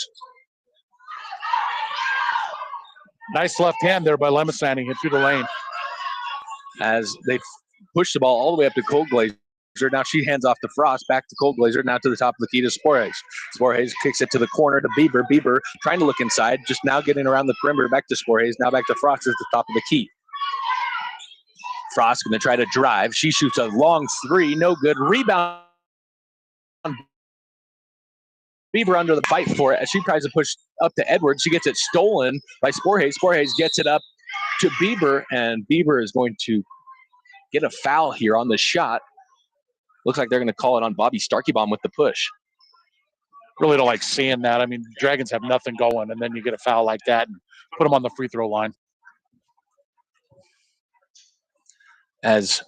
Nice left hand there by Limasani, hit through the lane. As they push the ball all the way up to Cole Glazer. Now she hands off to Frost, back to Cole Glazer, now to the top of the key to Sporhays. Sporhays kicks it to the corner to Bieber. Bieber trying to look inside, just now getting around the perimeter, back to Sporhays, now back to Frost at the top of the key. Frost going to try to drive. She shoots a long 3, no good. Rebound. Bieber under the fight for it as she tries to push up to Edwards. She gets it stolen by Sporhays. Sporhays gets it up to Bieber, and Bieber is going to get a foul here on the shot. Looks like they're going to call it on Bobby Starkeybaum with the push. Really don't like seeing that. I mean, Dragons have nothing going, and then you get a foul like that and put them on the free throw line. As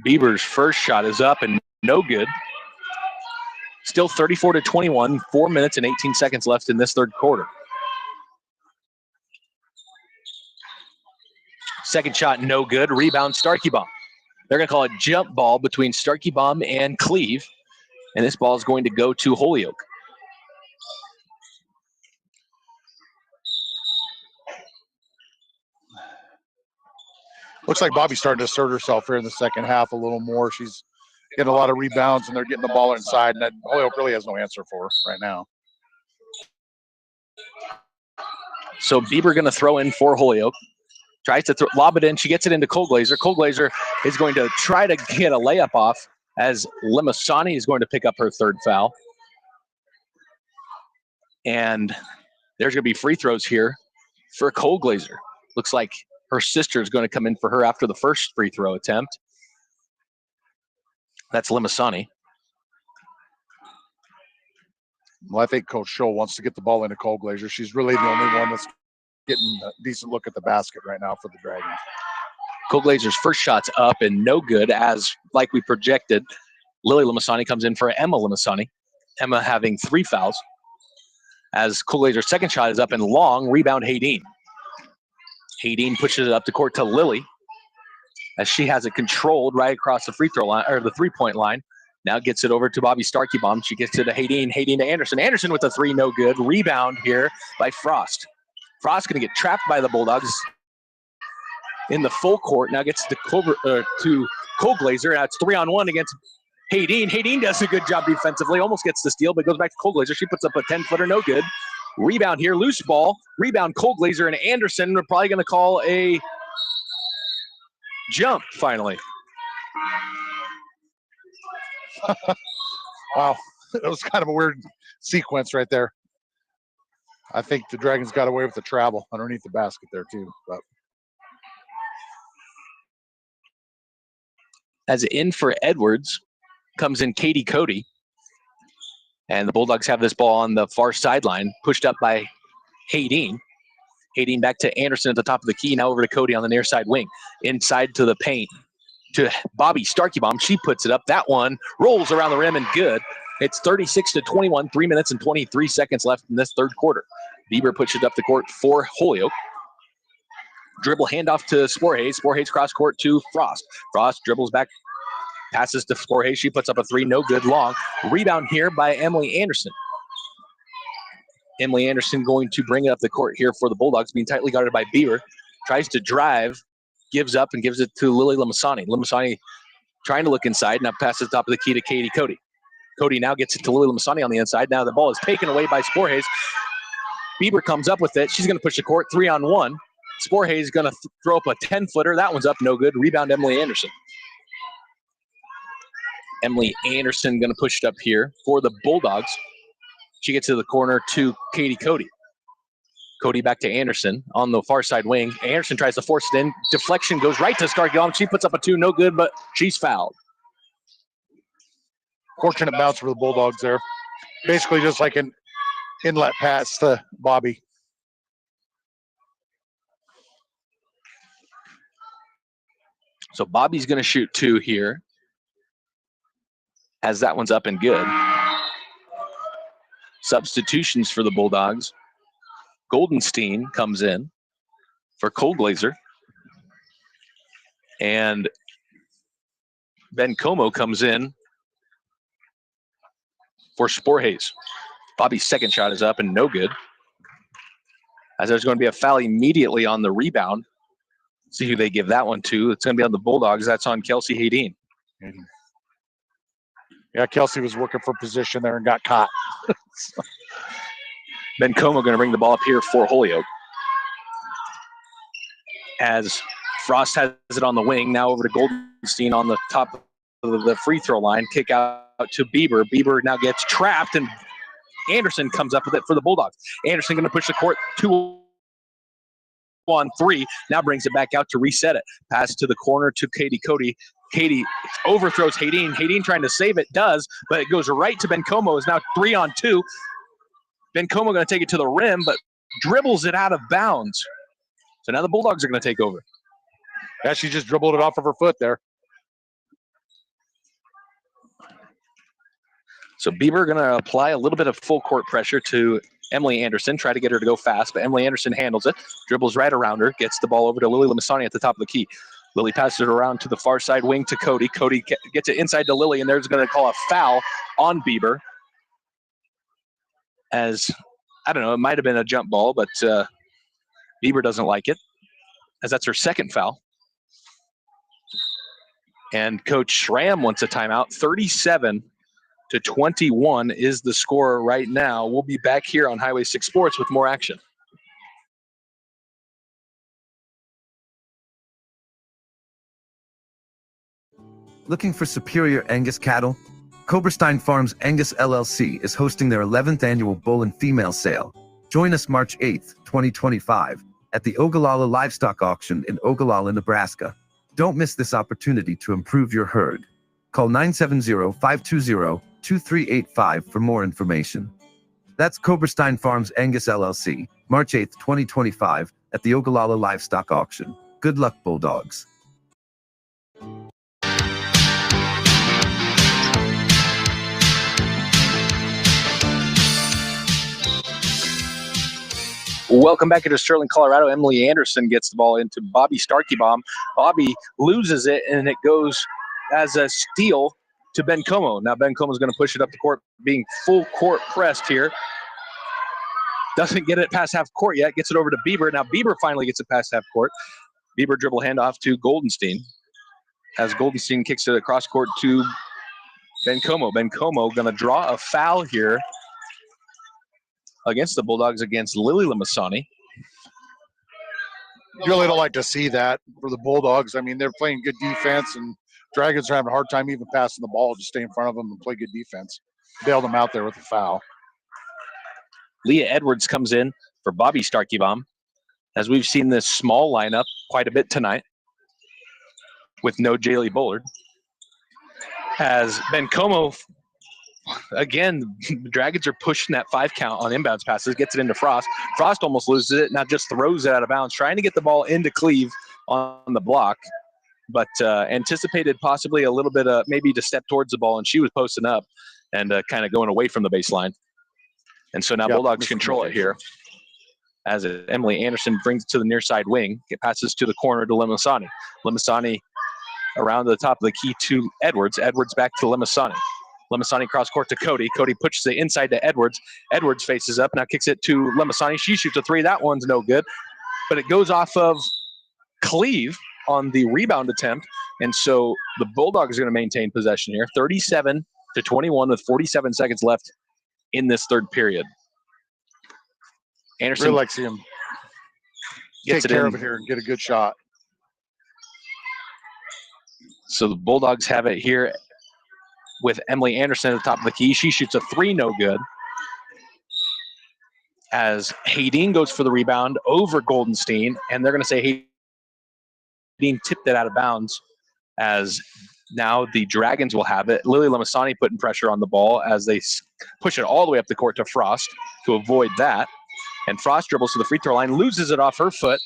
Bieber's first shot is up and no good. Still 34-21, 4 minutes and 18 seconds left in this third quarter. Second shot, no good. Rebound, Starkeybaum. They're going to call it jump ball between Starkeybaum and Cleve, and this ball is going to go to Holyoke. Looks like Bobby's starting to assert herself here in the second half a little more. She's getting a lot of rebounds, and they're getting the ball inside, and that Holyoke really has no answer for her right now. So Bieber going to throw in for Holyoke. Tries to lob it in. She gets it into Cole Glazer. Cole Glazer is going to try to get a layup off as Limasani is going to pick up her third foul. And there's going to be free throws here for Cole Glazer. Looks like her sister is going to come in for her after the first free throw attempt. That's Limasani. Well, I think Coach Scholl wants to get the ball into Cole Glazer. She's really the only one that's getting a decent look at the basket right now for the Dragons. Cole Glazer's first shot's up and no good, as like we projected. Lily Limasani comes in for Emma Limasani. Emma having 3 fouls. As Cole Glazer's second shot is up and long, rebound Haydeen. Haydeen pushes it up the court to Lily, as she has it controlled right across the free throw line, or the 3-point line. Now gets it over to Bobby Starkeybaum. She gets it to Haydeen. Haydeen to Anderson. Anderson with a 3, no good. Rebound here by Frost. Frost going to get trapped by the Bulldogs in the full court. Now gets to Cole Glazer. Now it's 3-on-1 against Haydeen. Haydeen does a good job defensively. Almost gets the steal, but goes back to Cole Glazer. She puts up a 10-footer, no good. Rebound here, loose ball. Rebound Cole Glazer and Anderson. We're probably going to call a jump finally. Wow, that was kind of a weird sequence right there. I think the Dragons got away with the travel underneath the basket there too. But as in for Edwards comes in Katie Cody, and the Bulldogs have this ball on the far sideline, pushed up by Haydeen. Haydeen back to Anderson at the top of the key, now over to Cody on the near side wing, inside to the paint to Bobby Starkeybaum. She puts it up. That one rolls around the rim and good. It's 36-21, 3 minutes and 23 seconds left in this third quarter. Bieber pushes it up the court for Holyoke. Dribble handoff to Sporhays. Sporhays cross court to Frost. Frost dribbles back, passes to Sporhays. She puts up a 3, no good, long. Rebound here by Emily Anderson. Emily Anderson going to bring it up the court here for the Bulldogs, being tightly guarded by Bieber. Tries to drive, gives up, and gives it to Lily Limasani. Limasani trying to look inside, now passes top of the key to Katie Cody. Cody now gets it to Lily Limasani on the inside. Now the ball is taken away by Sporhays. Bieber comes up with it. She's going to push the court 3-on-1. Sporhays is going to throw up a 10-footer. That one's up, no good. Rebound Emily Anderson. Emily Anderson going to push it up here for the Bulldogs. She gets to the corner to Katie Cody. Cody back to Anderson on the far side wing. Anderson tries to force it in. Deflection goes right to Scargill. She puts up a 2, no good, but she's fouled. Fortunate bounce for the Bulldogs there. Basically just like an inlet pass to Bobby. So Bobby's going to shoot 2 here, as that one's up and good. Substitutions for the Bulldogs. Goldenstein comes in for Colglazer. And Ben Como comes in for Sporhays. Bobby's second shot is up and no good. As there's going to be a foul immediately on the rebound. See who they give that one to. It's going to be on the Bulldogs. That's on Kelsey Hayden. Yeah, Kelsey was working for position there and got caught. Ben Como going to bring the ball up here for Holyoke. As Frost has it on the wing, now over to Goldenstein on the top of the free throw line. Kick out to Bieber. Bieber now gets trapped, and Anderson comes up with it for the Bulldogs. Anderson going to push the court 2-on-3. Now brings it back out to reset it. Pass to the corner to Katie Cody. Katie overthrows Hayden. Hayden trying to save it, does, but it goes right to Ben Como. Is now 3-on-2. Ben Como going to take it to the rim, but dribbles it out of bounds. So now the Bulldogs are going to take over. Yeah, she just dribbled it off of her foot there. So Bieber going to apply a little bit of full court pressure to Emily Anderson, try to get her to go fast, but Emily Anderson handles it, dribbles right around her, gets the ball over to Lily Limasani at the top of the key. Lily passes it around to the far side wing to Cody. Cody gets it inside to Lily, and there's going to call a foul on Bieber. As, I don't know, it might have been a jump ball, but Bieber doesn't like it, as that's her second foul. And Coach Schramm wants a timeout. 37-21 is the score right now. We'll be back here on Highway 6 Sports with more action. Looking for superior Angus cattle? Coberstein Farms Angus LLC is hosting their 11th annual bull and female sale. Join us March 8th, 2025, at the Ogallala Livestock Auction in Ogallala, Nebraska. Don't miss this opportunity to improve your herd. Call 970-520-2385 for more information. That's Coberstein Farms Angus LLC, March 8th, 2025, at the Ogallala Livestock Auction. Good luck, Bulldogs. Welcome back into Sterling, Colorado. Emily Anderson gets the ball into Bobby Starkey-Baum. Bobby loses it, and it goes as a steal to Ben Como. Now Ben Como is going to push it up the court, being full court pressed here. Doesn't get it past half court yet. Gets it over to Bieber. Now Bieber finally gets it past half court. Bieber dribble handoff to Goldenstein. As Goldenstein kicks it across court to Ben Como. Ben Como going to draw a foul here against the Bulldogs, against Lily Limasani. You really don't like to see that for the Bulldogs. I mean, they're playing good defense, and Dragons are having a hard time even passing the ball. Just stay in front of them and play good defense. Bailed them out there with a foul. Leah Edwards comes in for Bobby Starkey-Baum, as we've seen this small lineup quite a bit tonight with no Jaylee Bullard. As Ben Como, again, the Dragons are pushing that 5 count on inbounds passes, gets it into Frost. Frost almost loses it, now just throws it out of bounds, trying to get the ball into Cleve on the block, but anticipated possibly a little bit maybe to step towards the ball, and she was posting up and kind of going away from the baseline. And so now Bulldogs control it here as Emily Anderson brings it to the near side wing. It passes to the corner to Limasani. Limasani around the top of the key to Edwards. Edwards back to Limasani. Limasani cross court to Cody. Cody pushes it inside to Edwards. Edwards faces up, now kicks it to Limasani. She shoots a 3. That one's no good, but it goes off of Cleve on the rebound attempt. And so the Bulldogs are going to maintain possession here. 37-21 with 47 seconds left in this third period. Anderson really like to see him take care of it here and get a good shot. So the Bulldogs have it here with Emily Anderson at the top of the key. She shoots a three, no good. As Hayden goes for the rebound over Goldenstein, and they're going to say Hayden tipped it out of bounds, as now the Dragons will have it. Lily Lamasani putting pressure on the ball as they push it all the way up the court to Frost to avoid that. And Frost dribbles to the free throw line, loses it off her foot,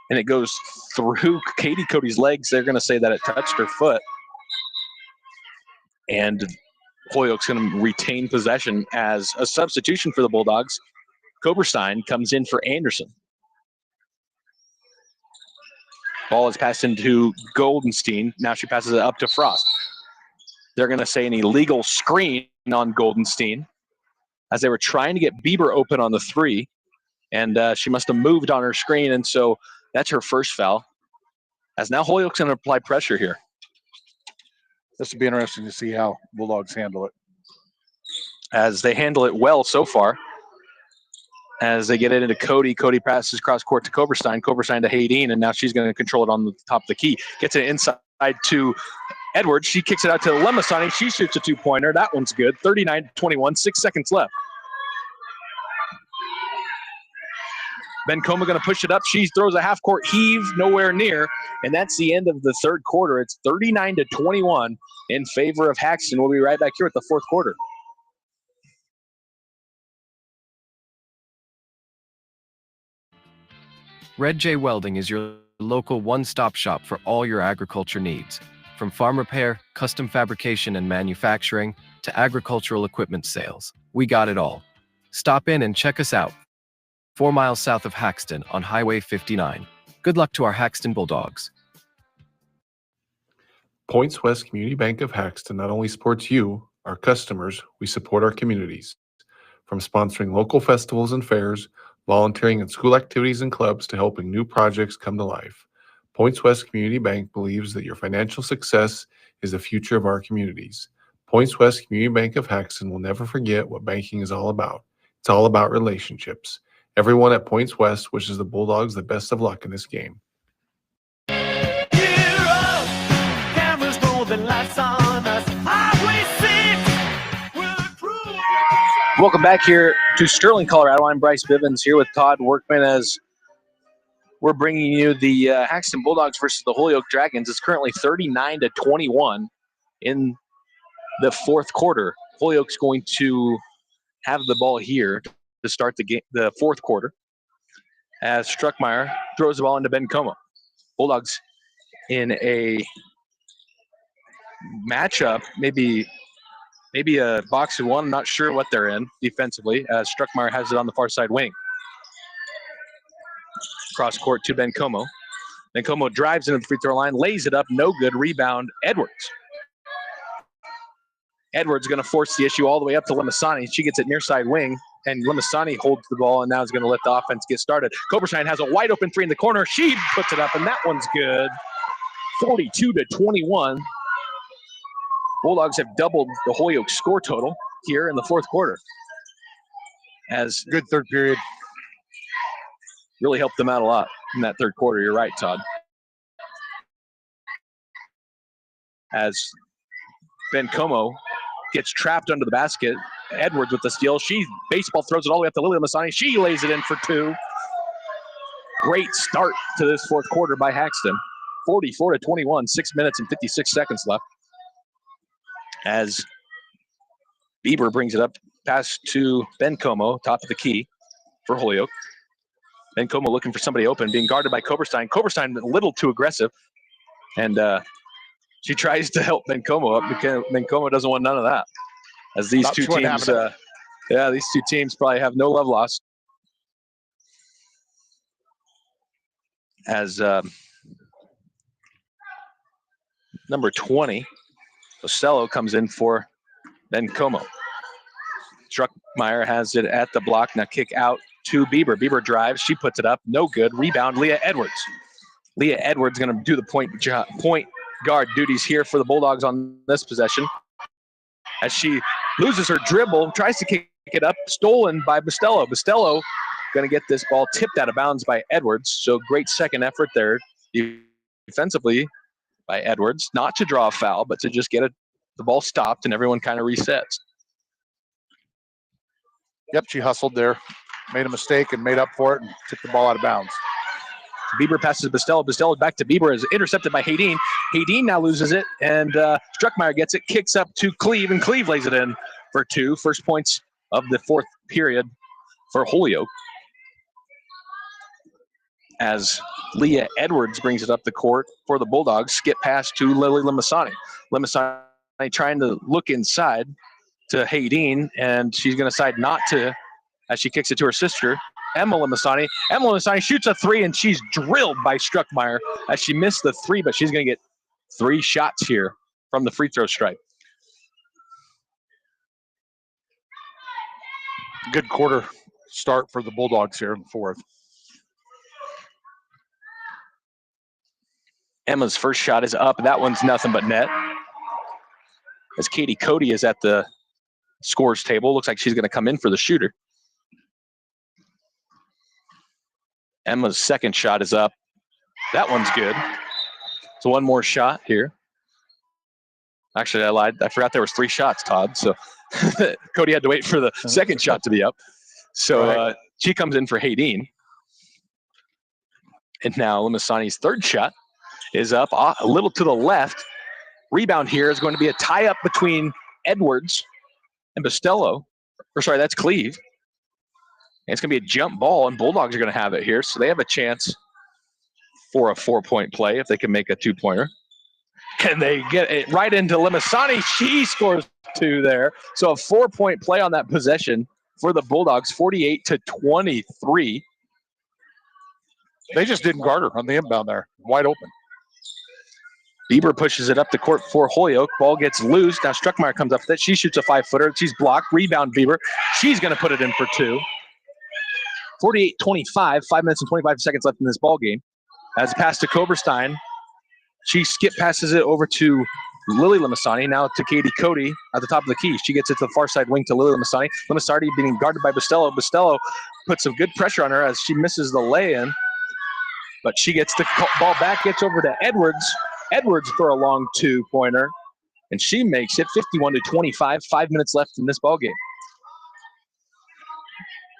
and it goes through Katie Cody's legs. They're going to say that it touched her foot. And Holyoke's going to retain possession as a substitution for the Bulldogs. Koberstein comes in for Anderson. Ball is passed into Goldenstein. Now she passes it up to Frost. They're going to say an illegal screen on Goldenstein as they were trying to get Bieber open on the three. And she must have moved on her screen, and so that's her first foul. As now Holyoke's going to apply pressure here. This will be interesting to see how Bulldogs handle it. As they handle it well so far. As they get it into Cody. Cody passes cross court to Koberstein. Koberstein to Hayden, and now she's going to control it on the top of the key. Gets it inside to Edwards. She kicks it out to Lemasani. She shoots a two-pointer. That one's good. 39-21, 6 seconds left. Bencoma going to push it up. She throws a half-court heave, nowhere near, and that's the end of the third quarter. It's 39-21 in favor of Haxtun. We'll be right back here at the fourth quarter. Red J Welding is your local one-stop shop for all your agriculture needs. From farm repair, custom fabrication and manufacturing, to agricultural equipment sales. We got it all. Stop in and check us out. 4 miles south of Haxtun on Highway 59. Good luck to our Haxtun Bulldogs. Points West Community Bank of Haxtun not only supports you, our customers, we support our communities. From sponsoring local festivals and fairs, volunteering in school activities and clubs, to helping new projects come to life, Points West Community Bank believes that your financial success is the future of our communities. Points West Community Bank of Haxtun will never forget what banking is all about. It's all about relationships. Everyone at Points West wishes the Bulldogs the best of luck in this game. Welcome back here to Sterling, Colorado. I'm Bryce Bivens here with Todd Workman as we're bringing you the Haxtun Bulldogs versus the Holyoke Dragons. It's currently 39-21 in the fourth quarter. Holyoke's going to have the ball here to start the game, the fourth quarter, as Struckmeyer throws the ball into Bencoma. Bulldogs in a matchup, maybe a box of one. I'm not sure what they're in defensively, as Struckmeyer has it on the far side wing. Cross court to Bencoma. Bencoma drives into the free throw line, lays it up, no good. Rebound, Edwards. Edwards going to force the issue all the way up to Lemasani. She gets it near side wing, and Lemasani holds the ball and now is going to let the offense get started. Koberstein has a wide open three in the corner. She puts it up, and that one's good. 42-21. Bulldogs have doubled the Holyoke score total here in the fourth quarter. As good third period. Really helped them out a lot in that third quarter. You're right, Todd. As Bencoma gets trapped under the basket. Edwards with the steal. She baseball throws it all the way up to Lily Masani. She lays it in for two. Great start to this fourth quarter by Haxtun. 44-21, 6 minutes and 56 seconds left. As Bieber brings it up, pass to Bencoma, top of the key for Holyoke. Bencoma looking for somebody open, being guarded by Koberstein. Koberstein a little too aggressive, and she tries to help Bencoma up because Bencoma doesn't want none of that. As these two teams, these two teams probably have no love lost. As number 20, Costello comes in for Bencoma. Struckmeyer has it at the block. Now kick out to Bieber. Bieber drives. She puts it up. No good. Rebound, Leah Edwards. Leah Edwards going to do the point guard duties here for the Bulldogs on this possession. As she loses her dribble, tries to kick it up. Stolen by Costello. Costello going to get this ball tipped out of bounds by Edwards. So great second effort there defensively by Edwards. Not to draw a foul, but to just get a the ball stopped and everyone kind of resets. Yep, she hustled there, made a mistake and made up for it and took the ball out of bounds. Bieber passes Bustelo. Bustelo back to Bieber, is intercepted by Haydeen. Haydeen now loses it, and Struckmeyer gets it, kicks up to Cleve, and Cleve lays it in for 2. First points of the 4th period for Holyoke. As Leah Edwards brings it up the court for the Bulldogs, skip pass to Lily Limasani. Limasani trying to look inside to Haydeen, and she's going to decide not to as she kicks it to her sister, Emma Limasani. Emma Limasani shoots a 3, and she's drilled by Struckmeyer as she missed the 3, but she's going to get 3 shots here from the free throw stripe. Good quarter start for the Bulldogs here in the 4th. Emma's first shot is up. That one's nothing but net. As Katie Cody is at the scores table, looks like she's going to come in for the shooter. Emma's second shot is up. That one's good. So one more shot here. Actually, I lied. I forgot there was 3 shots, Todd. So Cody had to wait for the second shot to be up. So she comes in for Haydeen. And now Limasani's third shot is up a little to the left. Rebound here is going to be a tie-up between Edwards and Bustelo. Or sorry, that's Cleve. And it's going to be a jump ball, and Bulldogs are going to have it here. So they have a chance for a 4-point play if they can make a 2-pointer. And they get it right into Limasani. She scores 2 there. So a 4-point play on that possession for the Bulldogs, 48-23. They just didn't guard her on the inbound there. Wide open. Bieber pushes it up the court for Holyoke. Ball gets loose. Now Struckmeyer comes up with it. She shoots a 5-footer. She's blocked. Rebound Bieber. She's going to put it in for 2. 48-25, 5 minutes and 25 seconds left in this ball game. As a pass to Koberstein, she skip passes it over to Lily Limasani, now to Katie Cody at the top of the key. She gets it to the far side wing to Lily Limasani. Limasani being guarded by Bustelo. Bustelo puts some good pressure on her as she misses the lay-in, but she gets the ball back, gets over to Edwards. Edwards for a long 2-pointer, and she makes it 51-25, 5 minutes left in this ball game.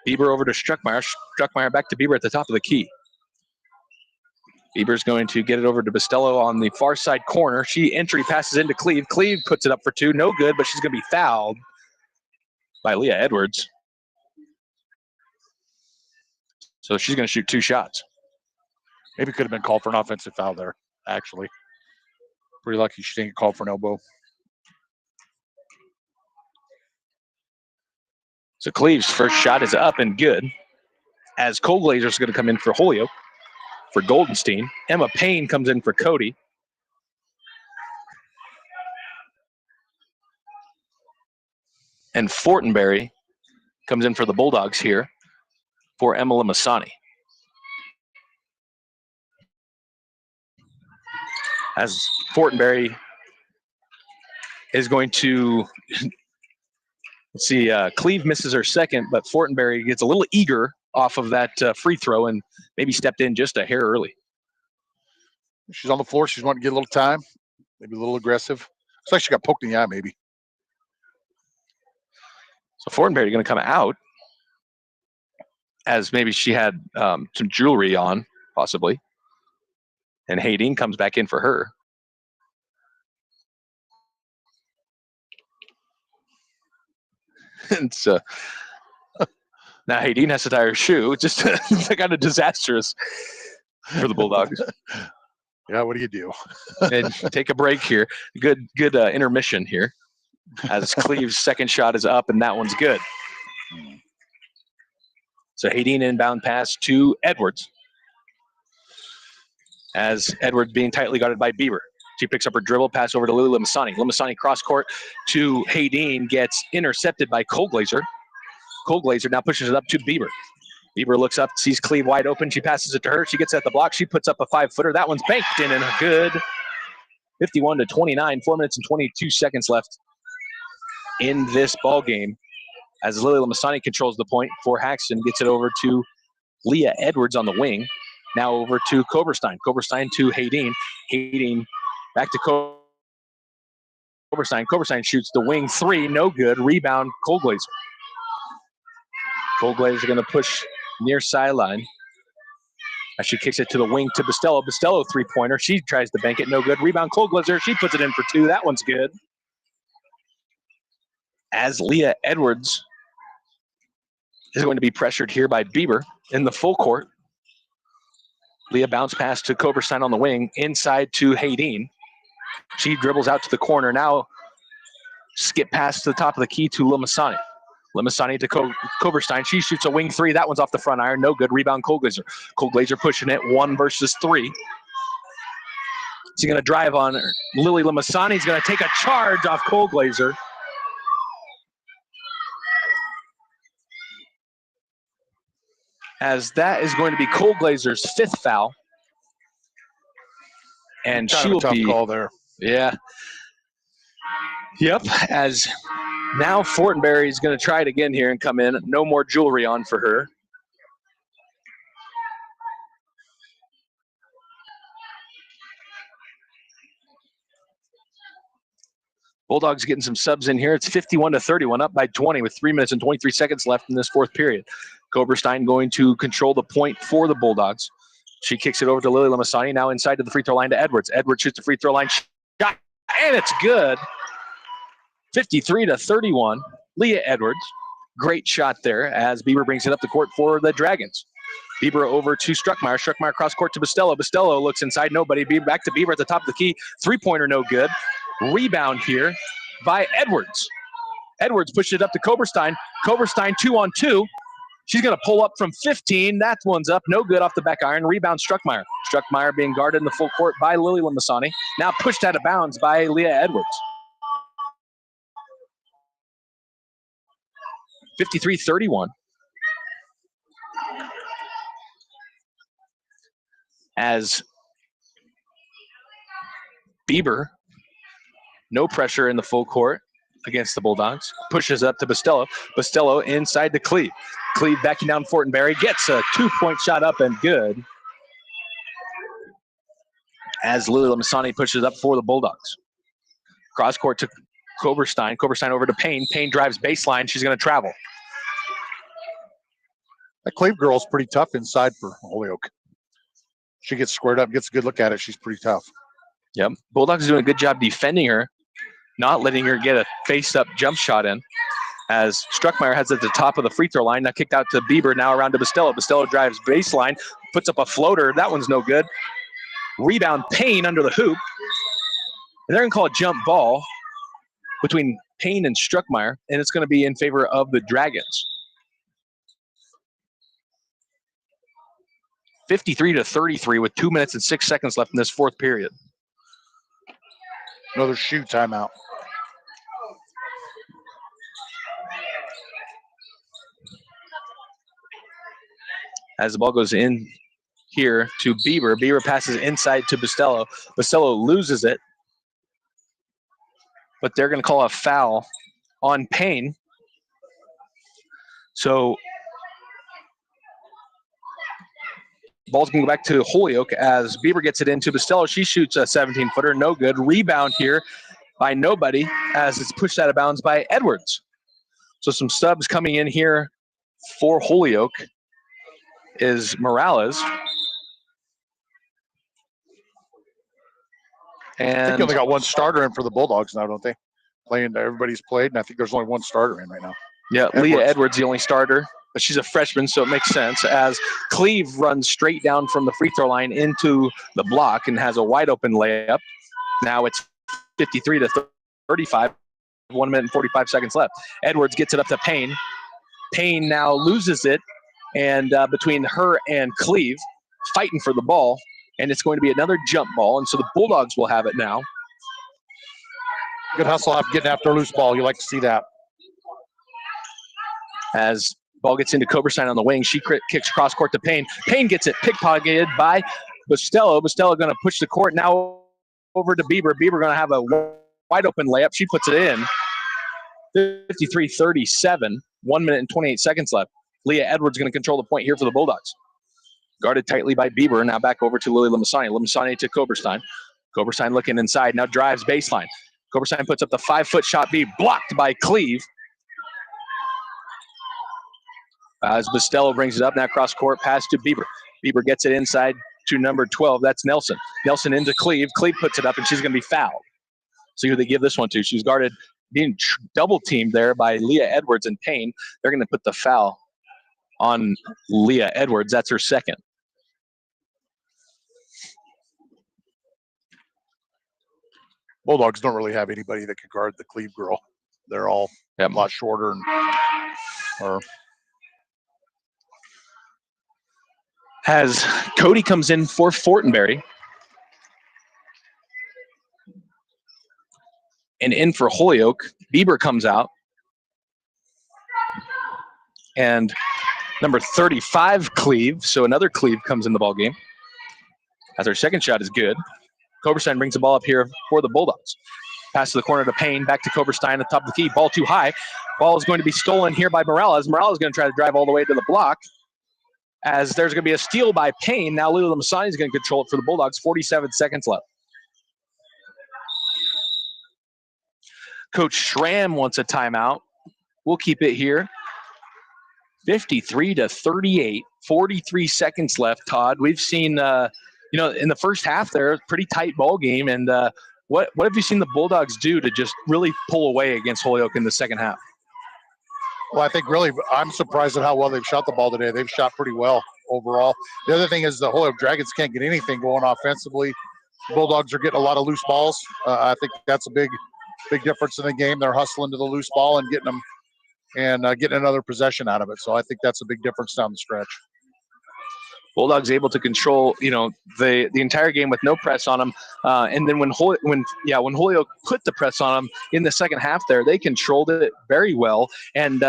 Bieber over to Struckmeyer. Struckmeyer back to Bieber at the top of the key. Bieber's going to get it over to Bustelo on the far side corner. She entry passes into Cleve. Cleve puts it up for 2. No good, but she's going to be fouled by Leah Edwards. So she's going to shoot 2 shots. Maybe could have been called for an offensive foul there, actually. Pretty lucky she didn't get called for an elbow. So Cleve's first shot is up and good. As Cole Glazer's going to come in for Holyoke for Goldenstein. Emma Payne comes in for Cody. And Fortenberry comes in for the Bulldogs here for Emma Limasani. As Fortenberry is going to, let's see, Cleve misses her second, but Fortenberry gets a little eager off of that free throw and maybe stepped in just a hair early. She's on the floor. She's wanting to get a little time, maybe a little aggressive. Looks like she got poked in the eye, maybe. So Fortenberry going to come out as maybe she had some jewelry on, possibly. And Haydeen comes back in for her. And so now Haydeen has to tie her shoe. Just kind of disastrous for the Bulldogs. Yeah, what do you do? And take a break here. Good intermission here. As Cleve's second shot is up, and that one's good. So Haydeen inbound pass to Edwards. As Edwards being tightly guarded by Bieber. She picks up her dribble, pass over to Lily Limasani. Limasani cross court to Haydeen, gets intercepted by Cole Glazer. Cole Glazer now pushes it up to Bieber. Bieber looks up, sees Cleve wide open. She passes it to her. She gets at the block. She puts up a 5-footer. That one's banked in and good. 51-29, 4 minutes and 22 seconds left in this ball game. As Lily Limasani controls the point for Haxtun, gets it over to Leah Edwards on the wing. Now over to Koberstein. Koberstein to Haydeen. Haydeen back to Koberstein. Koberstein shoots the wing three, no good. Rebound, Colglazer. Colglazer going to push near sideline. As she kicks it to the wing to Bustelo. Bustelo three-pointer. She tries to bank it, no good. Rebound, Colglazer. She puts it in for two. That one's good. As Leah Edwards is going to be pressured here by Bieber in the full court. Leah bounce pass to Koberstein on the wing, inside to Haydeen. She dribbles out to the corner. Now skip pass to the top of the key to Limasani. Limasani to Koberstein. She shoots a wing three. That one's off the front iron. No good. Rebound, Colglazer. Colglazer pushing it 1 versus 3. She's going to drive on her. Lily Limasani's going to take a charge off Colglazer. As that is going to be Colglazer's 5th foul. And she will be. Tough call there. Yeah. Yep. As now Fortenberry is going to try it again here and come in. No more jewelry on for her. Bulldogs getting some subs in here. It's 51-31, up by 20 with 3 minutes and 23 seconds left in this 4th period. Koberstein going to control the point for the Bulldogs. She kicks it over to Lily Limasani, now inside to the free throw line to Edwards. Edwards shoots the free throw line shot, and it's good. 53-31. Leah Edwards, great shot there as Bieber brings it up the court for the Dragons. Bieber over to Struckmeyer. Struckmeyer cross court to Bustelo. Bustelo looks inside, nobody. Bieber back to Bieber at the top of the key. 3-pointer, no good. Rebound here by Edwards. Edwards pushes it up to Koberstein. Koberstein 2-on-2. She's going to pull up from 15. That one's up. No good off the back iron. Rebound, Struckmeyer. Struckmeyer being guarded in the full court by Lily Limasani. Now pushed out of bounds by Leah Edwards. 53-31. As Bieber, no pressure in the full court against the Bulldogs. Pushes up to Bustelo. Bustelo inside to Cleve. Cleve backing down Fortenberry. Gets a 2-point shot up and good. As Lily Limasani pushes up for the Bulldogs. Cross court to Koberstein. Koberstein over to Payne. Payne drives baseline. She's going to travel. That Cleve girl's pretty tough inside for Holyoke. She gets squared up, gets a good look at it. She's pretty tough. Yep. Bulldogs are doing a good job defending her, not letting her get a face-up jump shot in. As Struckmeyer has at the top of the free throw line. Now kicked out to Bieber, now around to Bustelo. Bustelo drives baseline, puts up a floater. That one's no good. Rebound, Payne under the hoop. And they're going to call a jump ball between Payne and Struckmeyer, and it's going to be in favor of the Dragons. 53-33 with 2 minutes and 6 seconds left in this 4th period. Another shoe timeout. As the ball goes in here to Bieber. Bieber passes inside to Bustelo. Bustelo loses it. But they're going to call a foul on Payne. So ball's going to go back to Holyoke as Bieber gets it into Bustelo. She shoots a 17-footer, no good. Rebound here by nobody as it's pushed out of bounds by Edwards. So some subs coming in here for Holyoke is Morales. And I think they only got one starter in for the Bulldogs now, don't they? Everybody's played, and I think there's only one starter in right now. Yeah, Leah Edwards, the only starter, but she's a freshman, so it makes sense. As Cleve runs straight down from the free throw line into the block and has a wide open layup. Now it's 53-35, 1 minute and 45 seconds left. Edwards gets it up to Payne. Payne now loses it, and between her and Cleve, fighting for the ball, and it's going to be another jump ball, and so the Bulldogs will have it now. Good hustle after getting after a loose ball. You like to see that. As ball gets into Koberstein on the wing, she kicks cross court to Payne. Payne gets it pickpocketed by Bustelo. Bustelo going to push the court now over to Bieber. Bieber going to have a wide open layup. She puts it in. 53-37, 1 minute and 28 seconds left. Leah Edwards going to control the point here for the Bulldogs. Guarded tightly by Bieber. Now back over to Lily Limasani. Limasani to Koberstein. Koberstein looking inside. Now drives baseline. Koberstein puts up the 5-foot shot, be blocked by Cleve. As Bustelo brings it up, now cross court, pass to Bieber. Bieber gets it inside to number 12. That's Nelson. Nelson into Cleve. Cleve puts it up, and she's going to be fouled. So who they give this one to? She's guarded, being double teamed there by Leah Edwards and Payne. They're going to put the foul on Leah Edwards. That's her second. Bulldogs don't really have anybody that can guard the Cleve girl. They're all a lot shorter and As Cody comes in for Fortenberry. And in for Holyoke, Bieber comes out. And number 35, Cleve. So another Cleve comes in the ball game. As our second shot is good. Koberstein brings the ball up here for the Bulldogs. Pass to the corner to Payne, back to Koberstein at the top of the key. Ball too high. Ball is going to be stolen here by Morales. Morales is going to try to drive all the way to the block. As there's going to be a steal by Payne. Now Lila Masani is going to control it for the Bulldogs. 47 seconds left. Coach Schramm wants a timeout. We'll keep it here. 53-38, 43 seconds left, Todd. We've seen, in the first half there, pretty tight ball game. And what have you seen the Bulldogs do to just really pull away against Holyoke in the second half? Well, I think really I'm surprised at how well they've shot the ball today. They've shot pretty well overall. The other thing is the Holyoke Dragons can't get anything going offensively. Bulldogs are getting a lot of loose balls. I think that's a big difference in the game. They're hustling to the loose ball and getting them and getting another possession out of it. So I think that's a big difference down the stretch. Bulldogs able to control, the entire game with no press on them, and then when Holyoke put the press on them in the second half, there they controlled it very well. And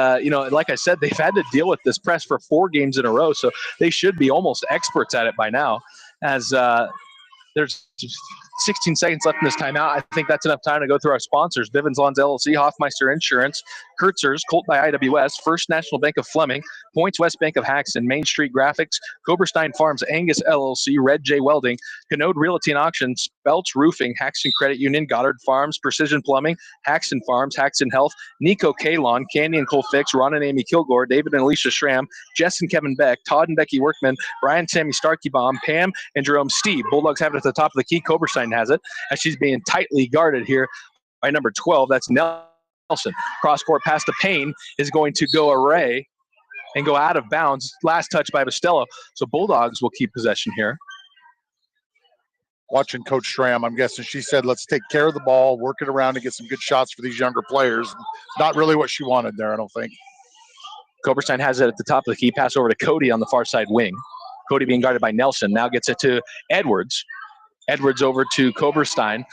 like I said, they've had to deal with this press for 4 games in a row, so they should be almost experts at it by now. As there's 16 seconds left in this timeout. I think that's enough time to go through our sponsors: Bivens Lawns LLC, Hoffmeister Insurance, Kurtzer's, Colt by IWS, First National Bank of Fleming, Points West Bank of Haxtun, Main Street Graphics, Koberstein Farms, Angus LLC, Red J Welding, Canode Realty and Auction, Spelch Roofing, Haxton Credit Union, Goddard Farms, Precision Plumbing, Haxton Farms, Haxton Health, Nico Kalon, Candy and Cole Fix, Ron and Amy Kilgore, David and Alicia Schramm, Jess and Kevin Beck, Todd and Becky Workman, Brian Sammy Starkey-Baum, Pam and Jerome Steve. Bulldogs have it at the top of the key. Koberstein has it as she's being tightly guarded here by number 12. That's Nelson. Cross-court pass to Payne is going to go away and go out of bounds. Last touch by Bustelo. So Bulldogs will keep possession here. Watching Coach Schramm, I'm guessing she said, let's take care of the ball, work it around, and get some good shots for these younger players. Not really what she wanted there, I don't think. Koberstein has it at the top of the key. Pass over to Cody on the far side wing. Cody being guarded by Nelson. Now gets it to Edwards. Edwards over to Koberstein.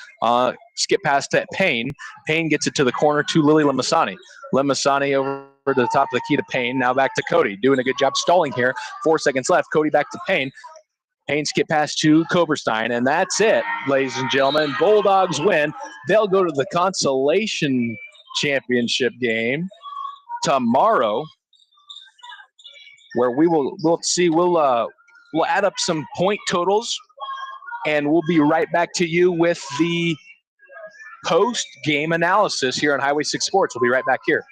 Skip pass to Payne. Payne gets it to the corner to Lily Lemasani. Lemasani over to the top of the key to Payne. Now back to Cody. Doing a good job stalling here. 4 seconds left. Cody back to Payne. Payne skip pass to Koberstein. And that's it, ladies and gentlemen. Bulldogs win. They'll go to the consolation championship game tomorrow, where we'll add up some point totals, and we'll be right back to you with the post-game analysis here on Highway 6 Sports. We'll be right back here.